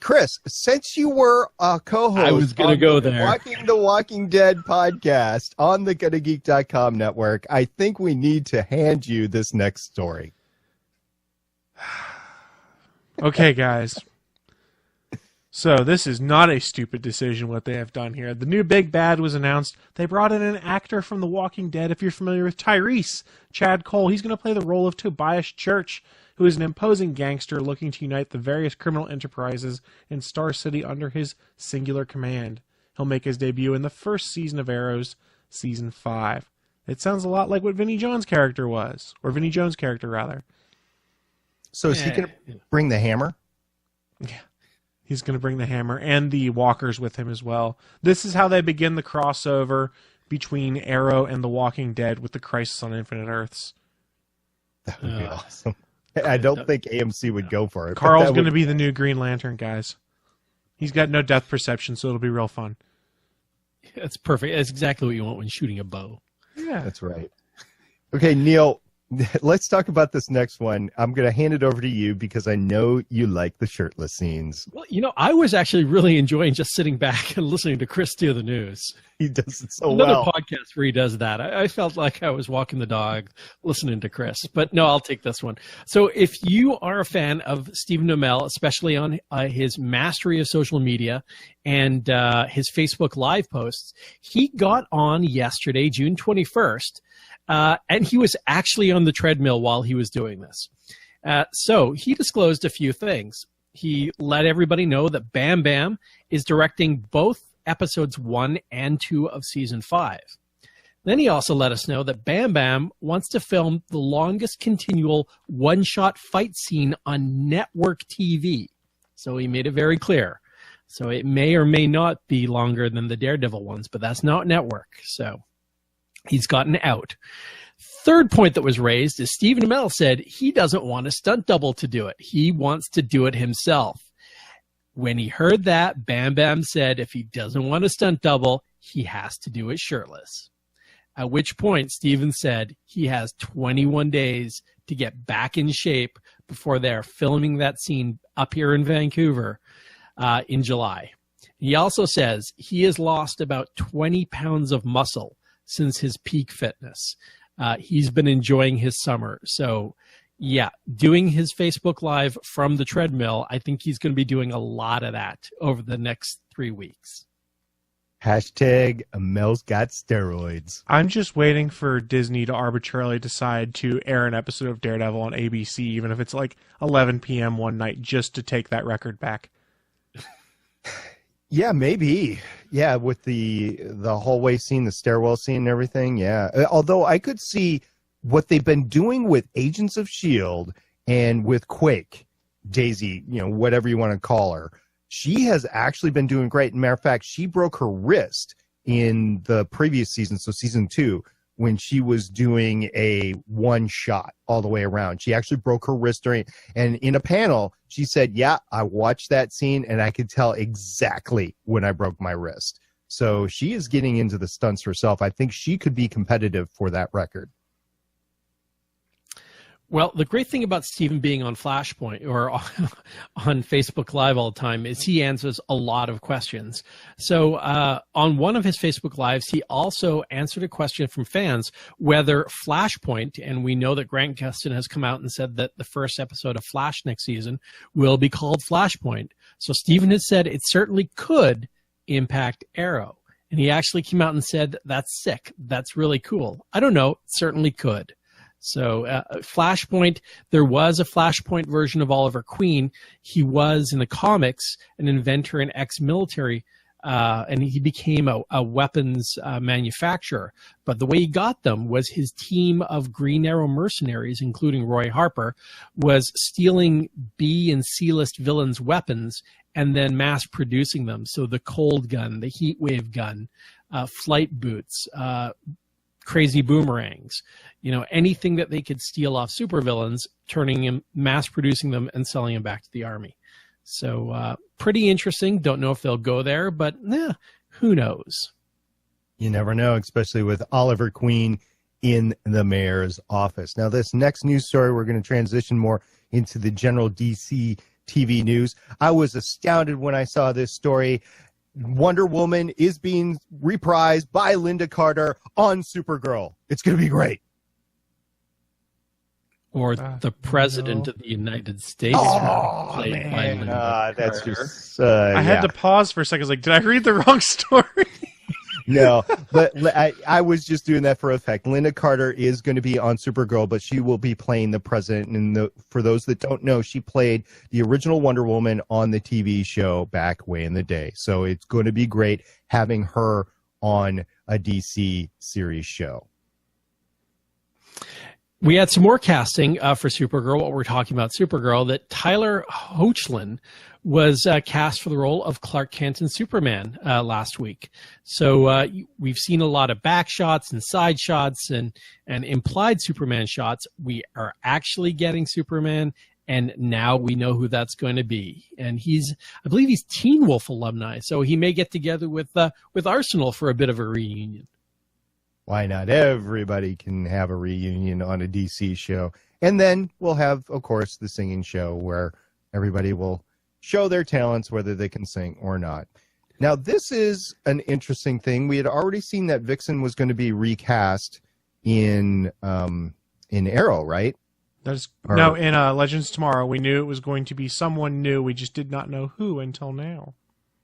Chris, since you were a co-host, I was going to go there. Walking the Walking Dead podcast on the GonnaGeek.com network, I think we need to hand you this next story. Okay, guys. So this is not a stupid decision what they have done here. The new Big Bad was announced. They brought in an actor from The Walking Dead. If you're familiar with Tyrese, Chad Cole, he's going to play the role of Tobias Church, who is an imposing gangster looking to unite the various criminal enterprises in Star City under his singular command. He'll make his debut in the first season of Arrow's season 5. It sounds a lot like what Vinnie Jones' character was, or Vinnie Jones' character rather. So is he going to bring the hammer? Yeah. He's going to bring the hammer and the walkers with him as well. This is how they begin the crossover between Arrow and The Walking Dead with the Crisis on Infinite Earths. That would be awesome. I don't think AMC would go for it. Carl's going to be the new Green Lantern, guys. He's got no depth perception, so it'll be real fun. That's perfect. That's exactly what you want when shooting a bow. Yeah. That's right. Okay, Neil, let's talk about this next one. I'm going to hand it over to you because I know you like the shirtless scenes. Well, I was actually really enjoying just sitting back and listening to Chris do the news. He does it so Another well. podcast where he does that. I felt like I was walking the dog listening to Chris, but no, I'll take this one. So if you are a fan of Stephen Amell, especially on his mastery of social media and his Facebook Live posts, he got on yesterday, June 21st, and he was actually on the treadmill while he was doing this. So he disclosed a few things. He let everybody know that Bam Bam is directing both episodes 1 and 2 of season 5. Then he also let us know that Bam Bam wants to film the longest continual one-shot fight scene on network TV. So he made it very clear. So it may or may not be longer than the Daredevil ones, but that's not network. So he's gotten out. Third point that was raised is Stephen Amell said he doesn't want a stunt double to do it. He wants to do it himself. When he heard that, Bam Bam said if he doesn't want a stunt double, he has to do it shirtless. At which point, Stephen said he has 21 days to get back in shape before they're filming that scene up here in Vancouver in July. He also says he has lost about 20 pounds of muscle since his peak fitness. He's been enjoying his summer. So, yeah, doing his Facebook Live from the treadmill, I think he's going to be doing a lot of that over the next 3 weeks. Hashtag Amel's got steroids. I'm just waiting for Disney to arbitrarily decide to air an episode of Daredevil on ABC, even if it's like 11 p.m. one night, just to take that record back. Yeah, maybe. Yeah, with the hallway scene, the stairwell scene and everything, yeah. Although I could see what they've been doing with Agents of S.H.I.E.L.D. and with Quake, Daisy, whatever you want to call her. She has actually been doing great. Matter of fact, she broke her wrist in the previous season, so season 2, when she was doing a one shot all the way around. She actually broke her wrist and in a panel, she said, yeah, I watched that scene and I could tell exactly when I broke my wrist. So she is getting into the stunts herself. I think she could be competitive for that record. Well, the great thing about Stephen being on Flashpoint or on Facebook Live all the time is he answers a lot of questions. So on one of his Facebook Lives, he also answered a question from fans whether Flashpoint, and we know that Grant Gustin has come out and said that the first episode of Flash next season will be called Flashpoint. So Stephen has said it certainly could impact Arrow. And he actually came out and said, that's sick. That's really cool. I don't know. It certainly could. So Flashpoint, there was a Flashpoint version of Oliver Queen. He was in the comics an inventor and ex-military, and he became a weapons manufacturer. But the way he got them was his team of Green Arrow mercenaries, including Roy Harper, was stealing B and C-list villains' weapons and then mass producing them. So the cold gun, the heat wave gun, flight boots, crazy boomerangs, anything that they could steal off supervillains, turning him, mass producing them and selling them back to the army. So pretty interesting. Don't know if they'll go there, but who knows? You never know, especially with Oliver Queen in the mayor's office. Now, this next news story, we're going to transition more into the general DC TV news. I was astounded when I saw this story. Wonder Woman is being reprised by Linda Carter on Supergirl. It's going to be great. Or the President of the United States. Played by Linda that's Carter. just... I had to pause for a second. I was like, did I read the wrong story? No, but I was just doing that for effect. Linda Carter is going to be on Supergirl, but she will be playing the president. And for those that don't know, she played the original Wonder Woman on the TV show back way in the day. So it's going to be great having her on a DC series show. We had some more casting for Supergirl. What we're talking about Supergirl, that Tyler Hoechlin was cast for the role of Clark Kent in Superman last week. So we've seen a lot of back shots and side shots and implied Superman shots. We are actually getting Superman, and now we know who that's going to be. And I believe he's Teen Wolf alumni, so he may get together with Arsenal for a bit of a reunion. Why not? Everybody can have a reunion on a DC show. And then we'll have, of course, the singing show where everybody will show their talents, whether they can sing or not. Now, this is an interesting thing. We had already seen that Vixen was going to be recast in Arrow, right? No, in Legends Tomorrow, we knew it was going to be someone new. We just did not know who until now.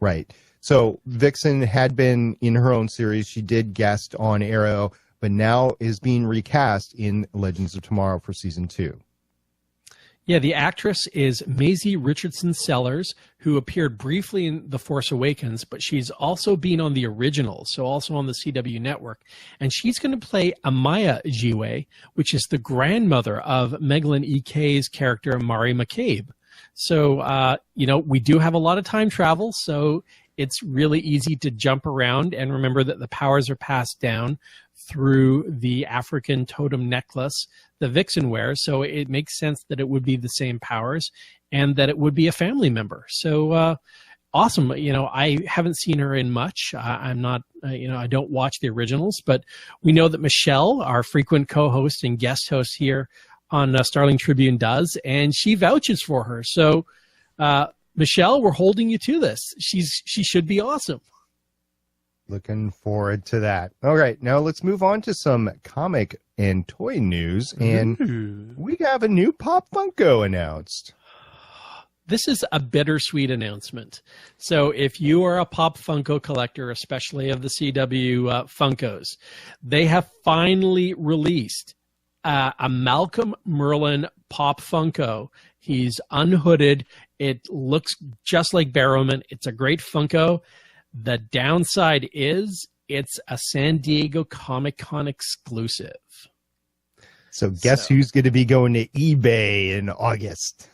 Right. So Vixen had been in her own series. She did guest on Arrow, but now is being recast in Legends of Tomorrow for season 2. Yeah, the actress is Maisie Richardson Sellers, who appeared briefly in The Force Awakens, but she's also been on the originals, so also on the CW network. And she's going to play Amaya Jiwe, which is the grandmother of Megalyn E.K.'s character, Mari McCabe. So, we do have a lot of time travel, so it's really easy to jump around. And remember that the powers are passed down through the African totem necklace the Vixen wears, so it makes sense that it would be the same powers and that it would be a family member. So awesome. I haven't seen her in much. I'm not, I don't watch the originals, but we know that Michelle, our frequent co-host and guest host here on Starling Tribune, does, and she vouches for her. So Michelle, we're holding you to this. She should be awesome. Looking forward to that. All right, now let's move on to some comic and toy news. And we have a new Pop Funko announced. This is a bittersweet announcement. So if you are a Pop Funko collector, especially of the CW Funkos, they have finally released a Malcolm Merlin Pop Funko. He's unhooded. It looks just like Barrowman. It's a great Funko. The downside is it's a San Diego Comic-Con exclusive. So guess who's going to be going to eBay in August?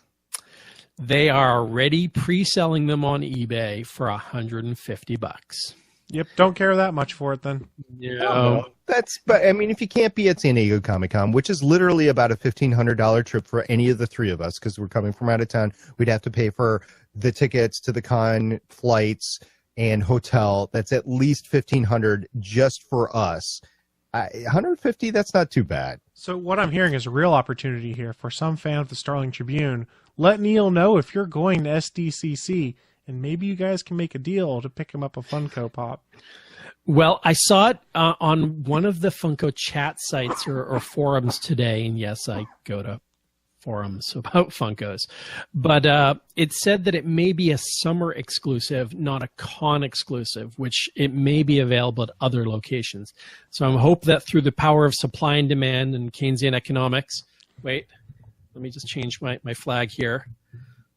They are already pre-selling them on eBay for $150. Yep, don't care that much for it then. No. But I mean, if you can't be at San Diego Comic-Con, which is literally about a $1,500 trip for any of the three of us, because we're coming from out of town, we'd have to pay for the tickets to the con, flights, and hotel. That's at least $1,500 just for us. $150, that's not too bad. So what I'm hearing is a real opportunity here for some fan of the Starling Tribune. Let Neil know if you're going to SDCC, and maybe you guys can make a deal to pick him up a Funko Pop. Well, I saw it on one of the Funko chat sites or forums today, and yes, I go to forums about Funkos, but it said that it may be a summer exclusive, not a con exclusive, which it may be available at other locations. So I'm hope that through the power of supply and demand and Keynesian economics, let me just change my flag here.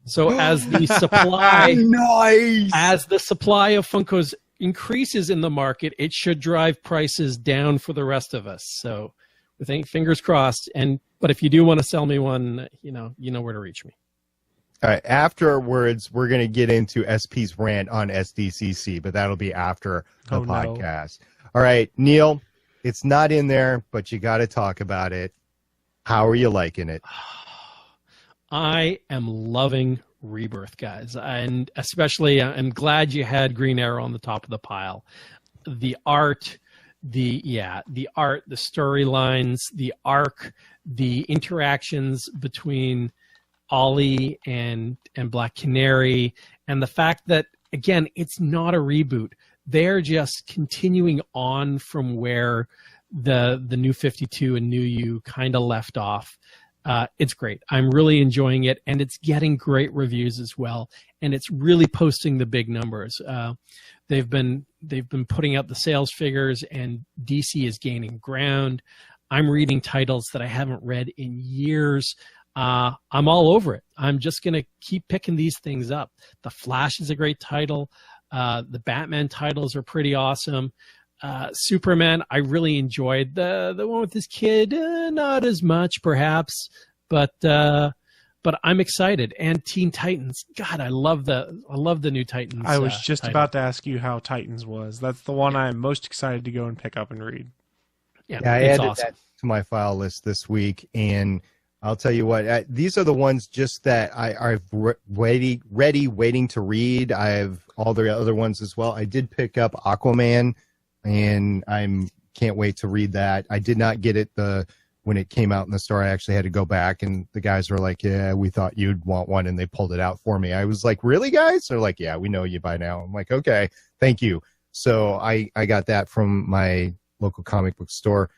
So as the supply, nice. As the supply of Funkos increases in the market, it should drive prices down for the rest of us. So we think, fingers crossed. But if you do want to sell me one, you know where to reach me. All right. Afterwards, we're going to get into SP's rant on SDCC, but that'll be after the podcast. No. All right, Neil, it's not in there, but you got to talk about it. How are you liking it? I am loving Rebirth, guys. And especially, I'm glad you had Green Arrow on the top of the pile. The art, the storylines, the arc, the interactions between Ollie and Black Canary, and the fact that, again, it's not a reboot. They're just continuing on from where the New 52 and New You kind of left off. It's great. I'm really enjoying it, and it's getting great reviews as well. And it's really posting the big numbers. They've been putting out the sales figures, and DC is gaining ground. I'm reading titles that I haven't read in years. I'm all over it. I'm just going to keep picking these things up. The Flash is a great title. The Batman titles are pretty awesome. Superman, I really enjoyed the one with this kid. Not as much, perhaps, but I'm excited. And Teen Titans, God, I love the new Titans. I was just title. about to ask you how Titans was. That's the one I'm most excited to go and pick up and read. Yeah, I it's added awesome. that to my file list this week, and I'll tell you what, these are the ones just that I've waiting to read. I have all the other ones as well. I did pick up Aquaman, and can't wait to read that. I did not get it when it came out in the store. I actually had to go back, and the guys were like, yeah, we thought you'd want one, and they pulled it out for me. I was like, really, guys? They're like, yeah, we know you by now. I'm like, okay, thank you. So I got that from my local comic book store.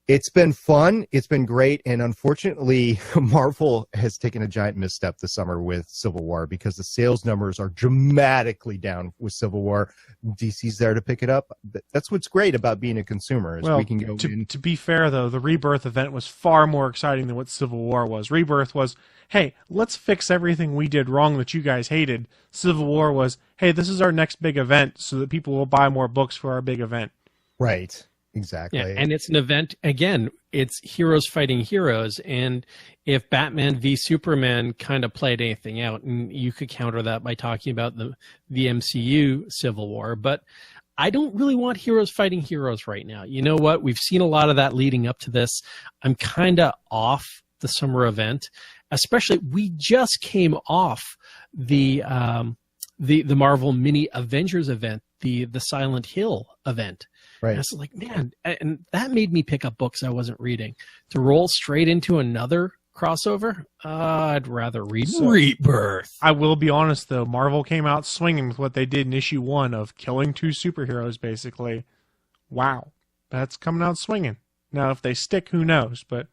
It's been fun. It's been great. And unfortunately, Marvel has taken a giant misstep this summer with Civil War because the sales numbers are dramatically down with Civil War. DC's there to pick it up. That's what's great about being a consumer. Is we can go to be fair, though, the Rebirth event was far more exciting than what Civil War was. Rebirth was, hey, let's fix everything we did wrong that you guys hated. Civil War was, hey, this is our next big event so that people will buy more books for our big event. Right. Exactly. Yeah, and it's an event, again, it's heroes fighting heroes. And if Batman v Superman kind of played anything out, and you could counter that by talking about the MCU Civil War, but I don't really want heroes fighting heroes right now. You know what? We've seen a lot of that leading up to this. I'm kind of off the summer event, especially we just came off the Marvel mini Avengers event, the Silent Hill event. Right. And I was like, man, and that made me pick up books I wasn't reading. To roll straight into another crossover, I'd rather read Rebirth. I will be honest, though. Marvel came out swinging with what they did in issue 1 of killing 2 superheroes, basically. Wow. That's coming out swinging. Now, if they stick, who knows? But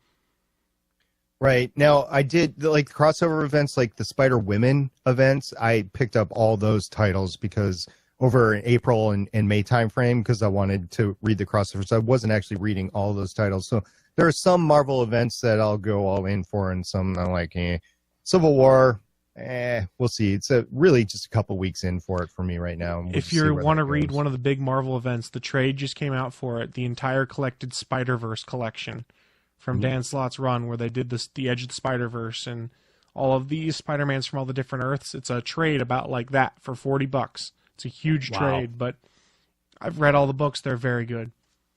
right. Now, I did, like, crossover events, like the Spider-Women events, I picked up all those titles because over in April and May timeframe because I wanted to read the crossovers. So I wasn't actually reading all those titles. So there are some Marvel events that I'll go all in for, and some I'm like, Civil War, we'll see. It's really just a couple weeks in for it for me right now. If you want to read one of the big Marvel events, the trade just came out for it, the entire collected Spider-Verse collection from Dan Slott's run, where they did the Edge of the Spider-Verse and all of these Spider-Mans from all the different Earths. It's a trade about like that for $40. It's a huge trade, but I've read all the books. They're very good.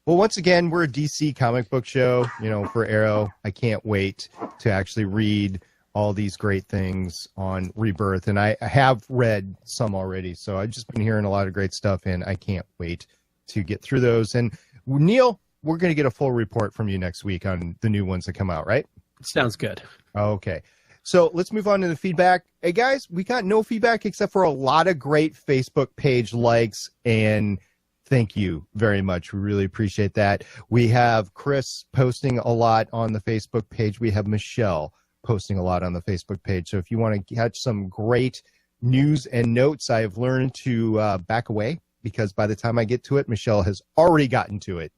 Well, once again, we're a DC comic book show, for Arrow. I can't wait to actually read all these great things on Rebirth. And I have read some already, so I've just been hearing a lot of great stuff, and I can't wait to get through those. And Neil, we're going to get a full report from you next week on the new ones that come out, right? Sounds good. Okay. So let's move on to the feedback. Hey, guys, we got no feedback except for a lot of great Facebook page likes, and thank you very much. We really appreciate that. We have Chris posting a lot on the Facebook page. We have Michelle posting a lot on the Facebook page. So if you want to catch some great news and notes, I have learned to back away because by the time I get to it, Michelle has already gotten to it.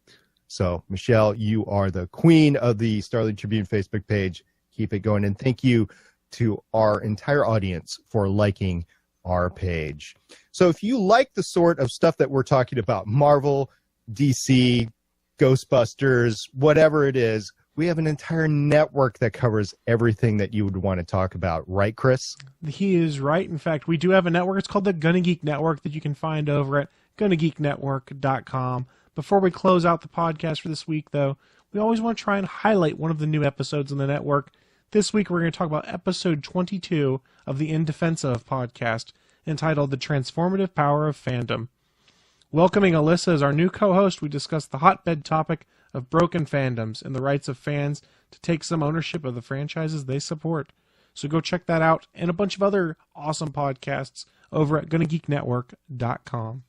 So, Michelle, you are the queen of the Starling Tribune Facebook page. Keep it going. And thank you to our entire audience for liking our page. So if you like the sort of stuff that we're talking about, Marvel, DC, Ghostbusters, whatever it is, we have an entire network that covers everything that you would want to talk about. Right, Chris? He is right. In fact, we do have a network. It's called the Gonna Geek Network that you can find over at GonnaGeekNetwork.com. Before we close out the podcast for this week, though, we always want to try and highlight one of the new episodes in the network. This week, we're going to talk about episode 22 of the In Defense Of podcast, entitled The Transformative Power of Fandom. Welcoming Alyssa as our new co-host, we discuss the hotbed topic of broken fandoms and the rights of fans to take some ownership of the franchises they support. So go check that out and a bunch of other awesome podcasts over at GonnaGeekNetwork.com.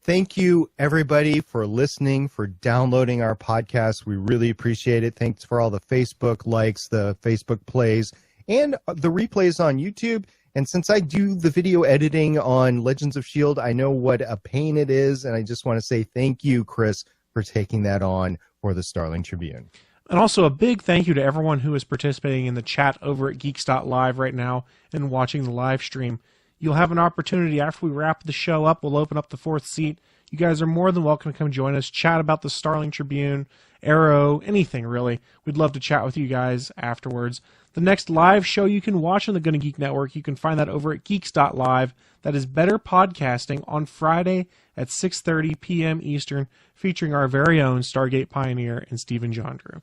Thank you, everybody, for listening, for downloading our podcast. We really appreciate it. Thanks for all the Facebook likes, the Facebook plays, and the replays on YouTube. And since I do the video editing on Legends of S.H.I.E.L.D., I know what a pain it is. And I just want to say thank you, Chris, for taking that on for the Starling Tribune. And also a big thank you to everyone who is participating in the chat over at Geeks.live right now and watching the live stream. You'll have an opportunity after we wrap the show up. We'll open up the fourth seat. You guys are more than welcome to come join us, chat about the Starling Tribune, Arrow, anything really. We'd love to chat with you guys afterwards. The next live show you can watch on the Gonna Geek Network, you can find that over at Geeks.live. That is Better Podcasting on Friday at 6:30 p.m. Eastern, featuring our very own Stargate pioneer and Stephen John Drew.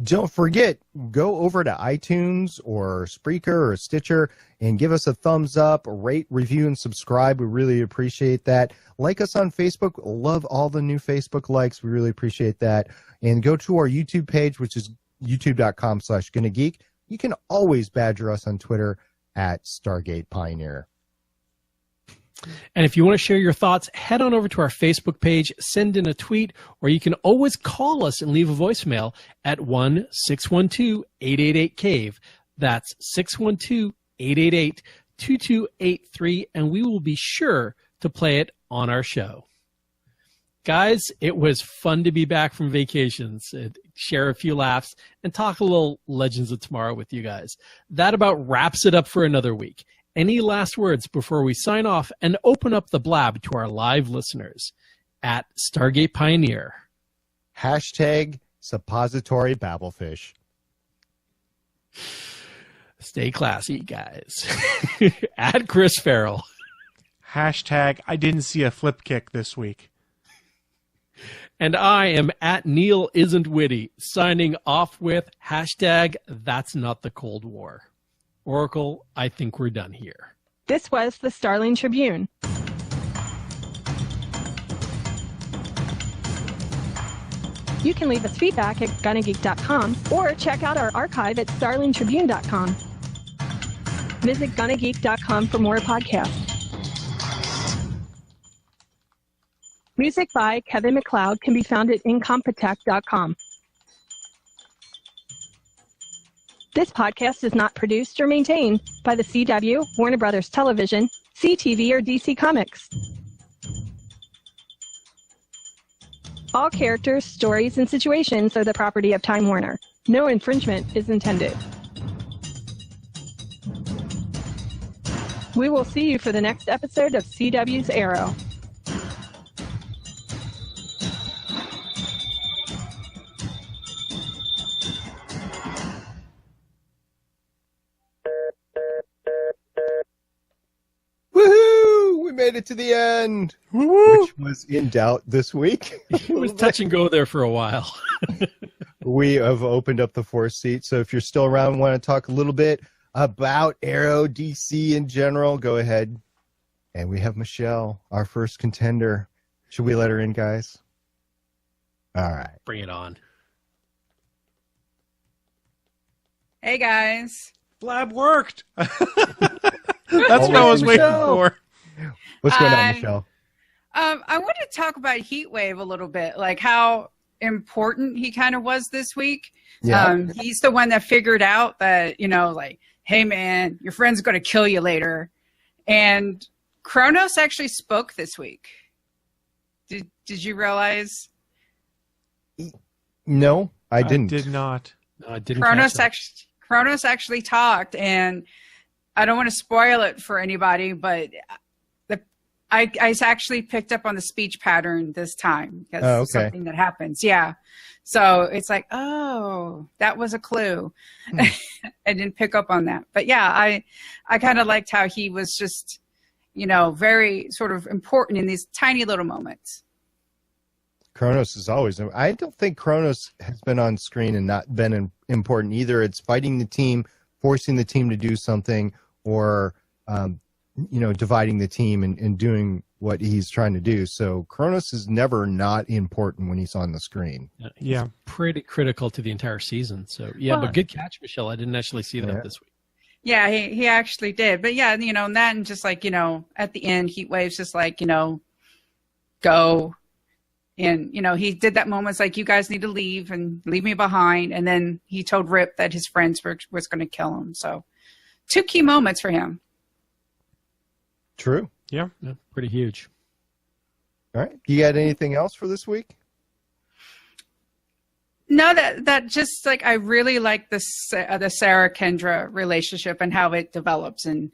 Don't forget, go over to iTunes or Spreaker or Stitcher and give us a thumbs up, rate, review, and subscribe. We really appreciate that. Like us on Facebook. Love all the new Facebook likes. We really appreciate that. And go to our YouTube page, which is youtube.com/GonnaGeek. You can always badger us on Twitter at Stargate Pioneer. And if you want to share your thoughts, head on over to our Facebook page, send in a tweet, or you can always call us and leave a voicemail at 1-612-888-CAVE. That's 612-888-2283, and we will be sure to play it on our show. Guys, it was fun to be back from vacations, share a few laughs, and talk a little Legends of Tomorrow with you guys. That about wraps it up for another week. Any last words before we sign off and open up the blab to our live listeners at Stargate Pioneer? Hashtag suppository babblefish. Stay classy, guys. At Chris Farrell. Hashtag I didn't see a flip kick this week. And I am at Neil Isn't Witty, signing off with hashtag That's Not the Cold War. Oracle, I think we're done here. This was the Starling Tribune. You can leave us feedback at GonnaGeek.com or check out our archive at StarlingTribune.com. Visit GonnaGeek.com for more podcasts. Music by Kevin MacLeod can be found at Incompetech.com. This podcast is not produced or maintained by the CW, Warner Brothers Television, CTV, or DC Comics. All characters, stories, and situations are the property of Time Warner. No infringement is intended. We will see you for the next episode of CW's Arrow. Woohoo! We made it to the end, which was in doubt this week. It was touch and go there for a while. We have opened up the fourth seat, so if you're still around and want to talk a little bit about Arrow, DC in general, go ahead. And we have Michelle, our first contender. Should we let her in, guys? All right. Bring it on. Hey, guys. Blab worked. That's what I was waiting for. What's going on, Michelle? I want to talk about Heatwave a little bit, like how important he kind of was this week. Yeah. He's the one that figured out that, like, hey, man, your friend's going to kill you later. And Kronos actually spoke this week. Did you realize? No, I didn't. I did not. No, I didn't. Kronos actually talked, and I don't want to spoil it for anybody, but I actually picked up on the speech pattern this time because it's something that happens. Yeah. So it's like, oh, that was a clue. I didn't pick up on that. But yeah, I kind of liked how he was just, very sort of important in these tiny little moments. Kronos is always. I don't think Kronos has been on screen and not been important either. It's fighting the team, forcing the team to do something, or dividing the team and doing what he's trying to do. So Kronos is never not important when he's on the screen. Yeah, pretty critical to the entire season. So yeah, but good catch, Michelle. I didn't actually see that this week. Yeah, he actually did. But yeah, and that, and just like, at the end, Heatwave's just like, go. And, he did that moment. It's like, you guys need to leave and leave me behind. And then he told Rip that his friends was going to kill him. So 2 key moments for him. True. Yeah, pretty huge. All right. You got anything else for this week? No, that just like, I really like the Sarah Kendra relationship and how it develops. And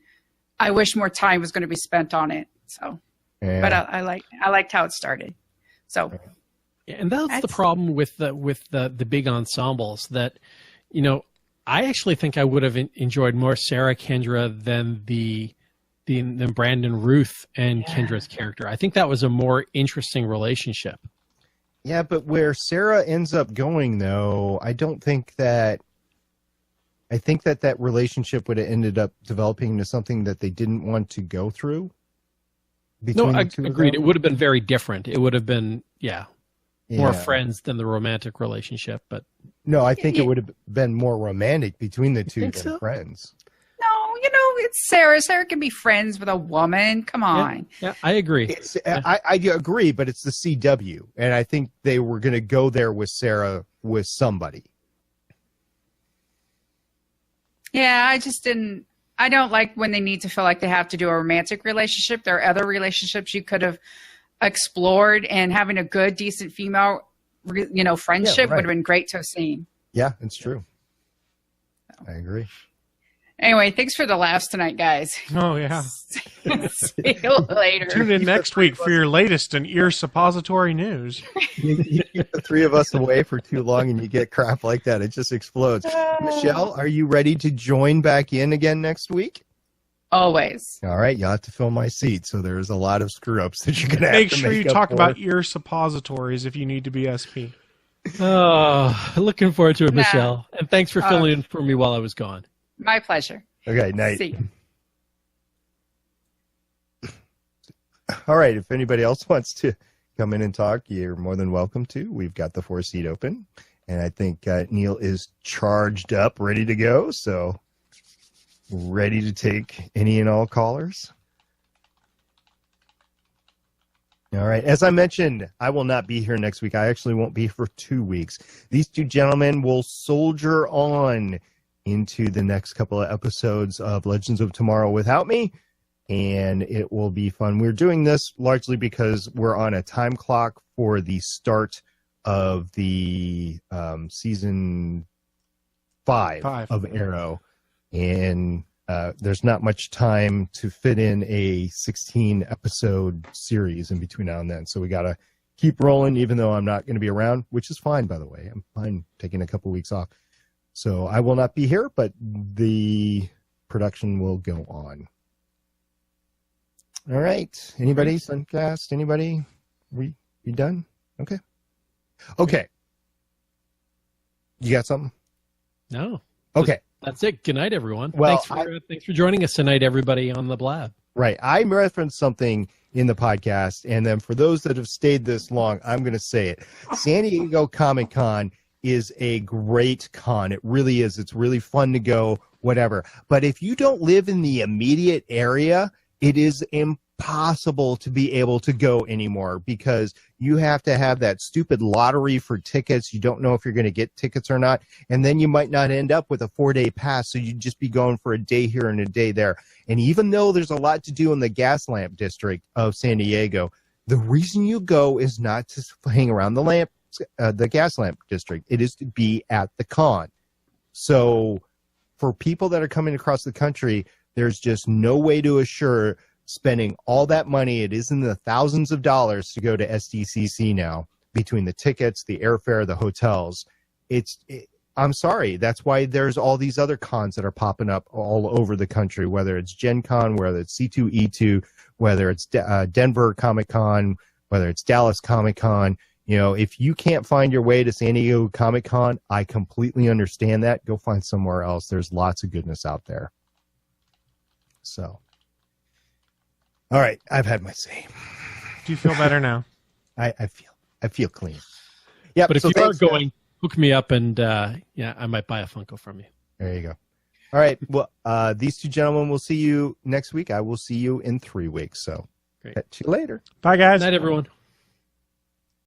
I wish more time was going to be spent on it. So, yeah. But I liked how it started. So, yeah, and that's the problem with the big ensembles that, I actually think I would have enjoyed more Sarah Kendra than than Brandon Ruth and Kendra's character. I think that was a more interesting relationship. Yeah, but where Sarah ends up going, though, I think that relationship would have ended up developing into something that they didn't want to go through. No, I agreed. It would have been very different. It would have been, more friends than the romantic relationship. But no, I think it would have been more romantic between the two than friends. No, it's Sarah. Sarah can be friends with a woman. Come on. Yeah, I agree. I agree, but it's the CW, and I think they were going to go there with Sarah with somebody. Yeah, I don't like when they need to feel like they have to do a romantic relationship. There are other relationships you could have explored, and having a good, decent female, friendship would have been great to have seen. Yeah, it's true. I agree. Anyway, thanks for the laughs tonight, guys. Oh, yeah. See you later. Tune in next week for your latest and ear suppository news. You keep the three of us away for too long and you get crap like that. It just explodes. Michelle, are you ready to join back in again next week? Always. All right. You'll have to fill my seat. So there's a lot of screw-ups that you're going to have Make to sure make you up talk for. about ear suppositories if you need to be SP. Oh, looking forward to it, Michelle. And thanks for filling in for me while I was gone. My pleasure. Okay, night. See you. All right, if anybody else wants to come in and talk, you're more than welcome to. We've got the 4-seat open, and I think Neil is charged up, ready to go, so ready to take any and all callers. All right, as I mentioned, I will not be here next week. I actually won't be for 2 weeks. These two gentlemen will soldier on into the next couple of episodes of Legends of Tomorrow without me, and it will be fun. We're doing this largely because we're on a time clock for the start of the season 5 of Arrow, and there's not much time to fit in a 16-episode series in between now and then, so we got to keep rolling, even though I'm not going to be around, which is fine, by the way. I'm fine taking a couple weeks off. So I will not be here, but the production will go on. All right. Anybody? Suncast? Anybody? We done? Okay. Okay. You got something? No. Okay. That's it. Good night, everyone. Well, thanks for joining us tonight, everybody, on the Blab. Right. I referenced something in the podcast, and then for those that have stayed this long, I'm going to say it. San Diego Comic-Con is a great con. It really is. It's really fun to go, whatever. But if you don't live in the immediate area, it is impossible to be able to go anymore because you have to have that stupid lottery for tickets. You don't know if you're going to get tickets or not. And then you might not end up with a 4-day pass. So you'd just be going for a day here and a day there. And even though there's a lot to do in the gas lamp district of San Diego, the reason you go is not to hang around the gas lamp district. It is to be at the con. So for people that are coming across the country, there's just no way to assure spending all that money. It is in the thousands of dollars to go to SDCC now, between the tickets, the airfare, the hotels. I'm sorry. That's why there's all these other cons that are popping up all over the country, whether it's Gen Con, whether it's C2E2, whether it's Denver Comic Con, whether it's Dallas Comic Con. You know, if you can't find your way to San Diego Comic Con, I completely understand that. Go find somewhere else. There's lots of goodness out there. So, all right, I've had my say. Do you feel better now? I feel clean. Yeah, but if you are going, hook me up, and I might buy a Funko from you. There you go. All right. Well, these two gentlemen will see you next week. I will see you in 3 weeks. So, great. Catch you later. Bye, guys. Good night, everyone.